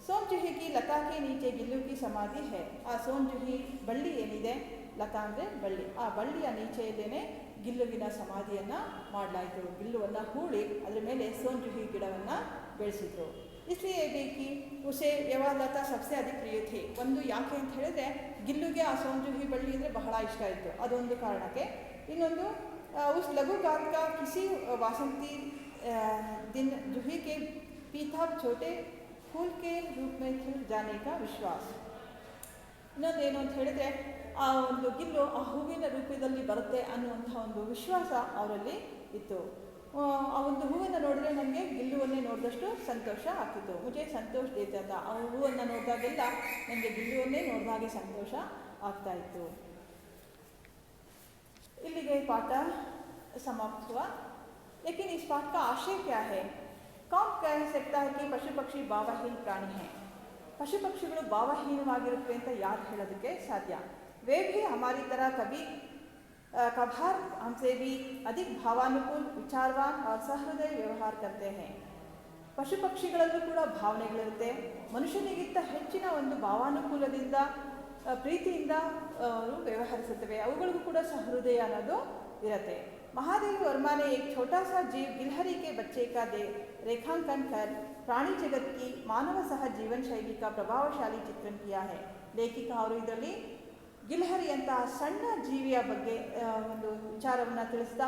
ಸೋನ್ ಜುಹಿ ಕಿ ಲತಾ ಕೆ ನೀಚೆ ಗಿಲ್ಲು ಕಿ ಸಮಾಧಿ ಹೈ. ಆ ಸೋನ್ ಜುಹಿ ಬಳ್ಳಿ ಏನಿದೆ, ಲತಾ ಅಂದರೆ ಬಳ್ಳಿ, ಆ ಬಳ್ಳಿಯ ನೀಚೆಯಲ್ಲೇನೆ ಗಿಲ್ಲುವಿನ ಸಮಾಧಿಯನ್ನು ಮಾಡಲಾಯಿತು. ಗಿಲ್ಲುವನ್ನು ಹೂಳಿ ಅದರ ಮೇಲೆ ಸೋನ್ ಜುಹಿ ಗಿಡವನ್ನು ಬೆಳೆಸಿದ್ರು. इसलिए भी उसे यवा लता सबसे अधिक प्रिय थी. ಒಂದು ಯಾಕೆ ಅಂತ ಹೇಳಿದ್ರೆ ಗಿಲ್ಲುಗೆ ಆ ಸೋನ್ ಜುಹಿ ಬಳ್ಳಿ ಅಂದರೆ ಬಹಳ ಇಷ್ಟ ಇತ್ತು, ಅದೊಂದು ಕಾರಣಕ್ಕೆ. ಇನ್ನೊಂದು उस लघु गात का किसी वासंती दिन जूही के पीता छोटे फूल के रूप में खिल जाने का विश्वास. ಇನ್ನೊಂದೇನು ಅಂತ ಹೇಳಿದ್ರೆ, ಆ ಒಂದು ಗಿಲ್ಲು ಆ ಹೂವಿನ ರೂಪದಲ್ಲಿ ಬರುತ್ತೆ ಅನ್ನುವಂಥ ಒಂದು ವಿಶ್ವಾಸ ಅವರಲ್ಲಿ ಇತ್ತು. ಆ ಒಂದು ಹೂವನ್ನು ನೋಡಿದ್ರೆ ನನಗೆ ಗಿಲ್ಲುವನ್ನೇ ನೋಡಿದಷ್ಟು ಸಂತೋಷ ಆಗ್ತಿತ್ತು. ಮುಜೆ ಸಂತೋಷ ದೇತ, ಆ ಹೂವನ್ನು ನೋಡಿದಾಗೆಲ್ಲ ನನಗೆ ಗಿಲ್ಲುವನ್ನೇ ನೋಡಿದಾಗೆ ಸಂತೋಷ ಆಗ್ತಾ ಇತ್ತು. इಲ್ಲಿಗೆ पाठ समाप्त हुआ. लेकिन इस पाठ का आशय क्या है? कौन कह सकता है कि पशु पक्षी भावहीन प्राणी हैं? पशु पक्षिಗಳು ಭಾವಹೀನವಾಗಿರುತ್ತೆ ಅಂತ ಯಾರು ಹೇಳೋದಕ್ಕೆ ಸಾಧ್ಯ? वे भी हमारी तरह कभी कभार हमसे भी अधिक भावानुकूल, विचारवान और सहृदय व्यवहार करते हैं. ಪಶು ಪಕ್ಷಿಗಳಲ್ಲೂ ಕೂಡ ಭಾವನೆಗಳಿರುತ್ತೆ. ಮನುಷ್ಯನಿಗಿಂತ ಹೆಚ್ಚಿನ ಒಂದು ಭಾವಾನುಕೂಲದಿಂದ ಪ್ರೀತಿಯಿಂದ ಅವರು ವ್ಯವಹರಿಸುತ್ತವೆ. ಅವುಗಳಿಗೂ ಕೂಡ सहृदय ಅನ್ನೋದು ಇರುತ್ತೆ. महादेवी वर्मा ने एक छोटा सा जीव गिलहरी के बच्चे का रेखांकन कर प्राणी जगत की मानव सह जीवन शैली का प्रभावशाली चित्रण किया है. ಲೇಖಿಕ ಅವರು ಇದರಲ್ಲಿ ಗಿಲ್ಹರಿ ಅಂತಹ ಸಣ್ಣ ಜೀವಿಯ ಬಗ್ಗೆ ಒಂದು ವಿಚಾರವನ್ನು ತಿಳಿಸ್ತಾ,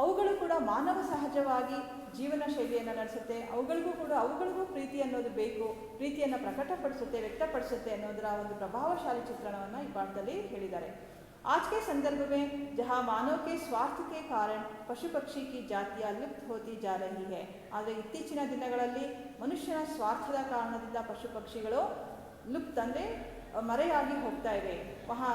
ಅವುಗಳು ಕೂಡ ಮಾನವ ಸಹಜವಾಗಿ ಜೀವನ ಶೈಲಿಯನ್ನು ನಡೆಸುತ್ತೆ, ಅವುಗಳಿಗೂ ಪ್ರೀತಿ ಅನ್ನೋದು ಬೇಕು, ಪ್ರೀತಿಯನ್ನು ಪ್ರಕಟಪಡಿಸುತ್ತೆ, ವ್ಯಕ್ತಪಡಿಸುತ್ತೆ ಅನ್ನೋದರ ಒಂದು ಪ್ರಭಾವಶಾಲಿ ಚಿತ್ರಣವನ್ನು ಈ ಪಾಠದಲ್ಲಿ ಹೇಳಿದ್ದಾರೆ. आज के संदर्भ में जहाँ मानव के स्वार्थ के कारण पशु पक्षी की जातियाँ लुप्त होती जा रही है, ಆದರೆ ಇತ್ತೀಚಿನ ದಿನಗಳಲ್ಲಿ ಮನುಷ್ಯನ ಸ್ವಾರ್ಥದ ಕಾರಣದಿಂದ ಪಶು ಪಕ್ಷಿಗಳು लुप्त ಅಂದರೆ मरेयागी होता है. वहाँ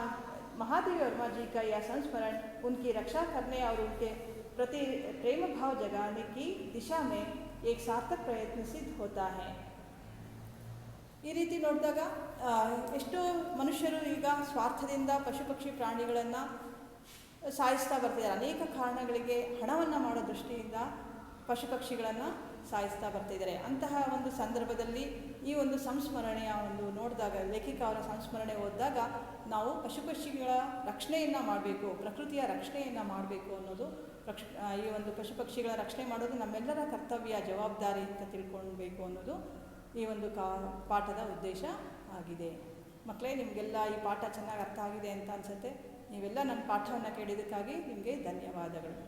महादेवी वर्मा जी का यह संस्मरण उनकी रक्षा करने और उनके प्रति प्रेम भाव जगाने की दिशा में एक सार्थक प्रयत्न सिद्ध होता है. ಈ ರೀತಿ ನೋಡಿದಾಗ ಎಷ್ಟೋ ಮನುಷ್ಯರು ಈಗ ಸ್ವಾರ್ಥದಿಂದ ಪಶು ಪಕ್ಷಿ ಪ್ರಾಣಿಗಳನ್ನು ಸಾಯಿಸ್ತಾ ಬರ್ತಿದ್ದಾರೆ. ಅನೇಕ ಕಾರಣಗಳಿಗೆ ಹಣವನ್ನು ಮಾಡೋ ದೃಷ್ಟಿಯಿಂದ ಪಶು ಪಕ್ಷಿಗಳನ್ನು ಸಾಯಿಸ್ತಾ ಬರ್ತಿದ್ದಾರೆ. ಅಂತಹ ಒಂದು ಸಂದರ್ಭದಲ್ಲಿ ಈ ಒಂದು ಸಂಸ್ಮರಣೆಯ ಒಂದು ನೋಡಿದಾಗ, ಲೇಖಿಕ ಅವರ ಸಂಸ್ಮರಣೆ ಓದಿದಾಗ ನಾವು ಪಶು ಪಕ್ಷಿಗಳ ರಕ್ಷಣೆಯನ್ನು ಮಾಡಬೇಕು, ಪ್ರಕೃತಿಯ ರಕ್ಷಣೆಯನ್ನು ಮಾಡಬೇಕು ಅನ್ನೋದು ಈ ಒಂದು ಪಶು ಪಕ್ಷಿಗಳ ರಕ್ಷಣೆ ಮಾಡೋದು ನಮ್ಮೆಲ್ಲರ ಕರ್ತವ್ಯ, ಜವಾಬ್ದಾರಿ ಅಂತ ತಿಳ್ಕೊಳ್ಬೇಕು ಅನ್ನೋದು ಈ ಒಂದು ಪಾಠದ ಉದ್ದೇಶ ಆಗಿದೆ. ಮಕ್ಕಳೇ, ನಿಮಗೆಲ್ಲ ಈ ಪಾಠ ಚೆನ್ನಾಗಿ ಅರ್ಥ ಆಗಿದೆ ಅಂತ ಅನಿಸುತ್ತೆ. ನೀವೆಲ್ಲ ನನ್ನ ಪಾಠವನ್ನು ಕೇಳಿದ್ದಕ್ಕಾಗಿ ನಿಮಗೆ ಧನ್ಯವಾದಗಳು.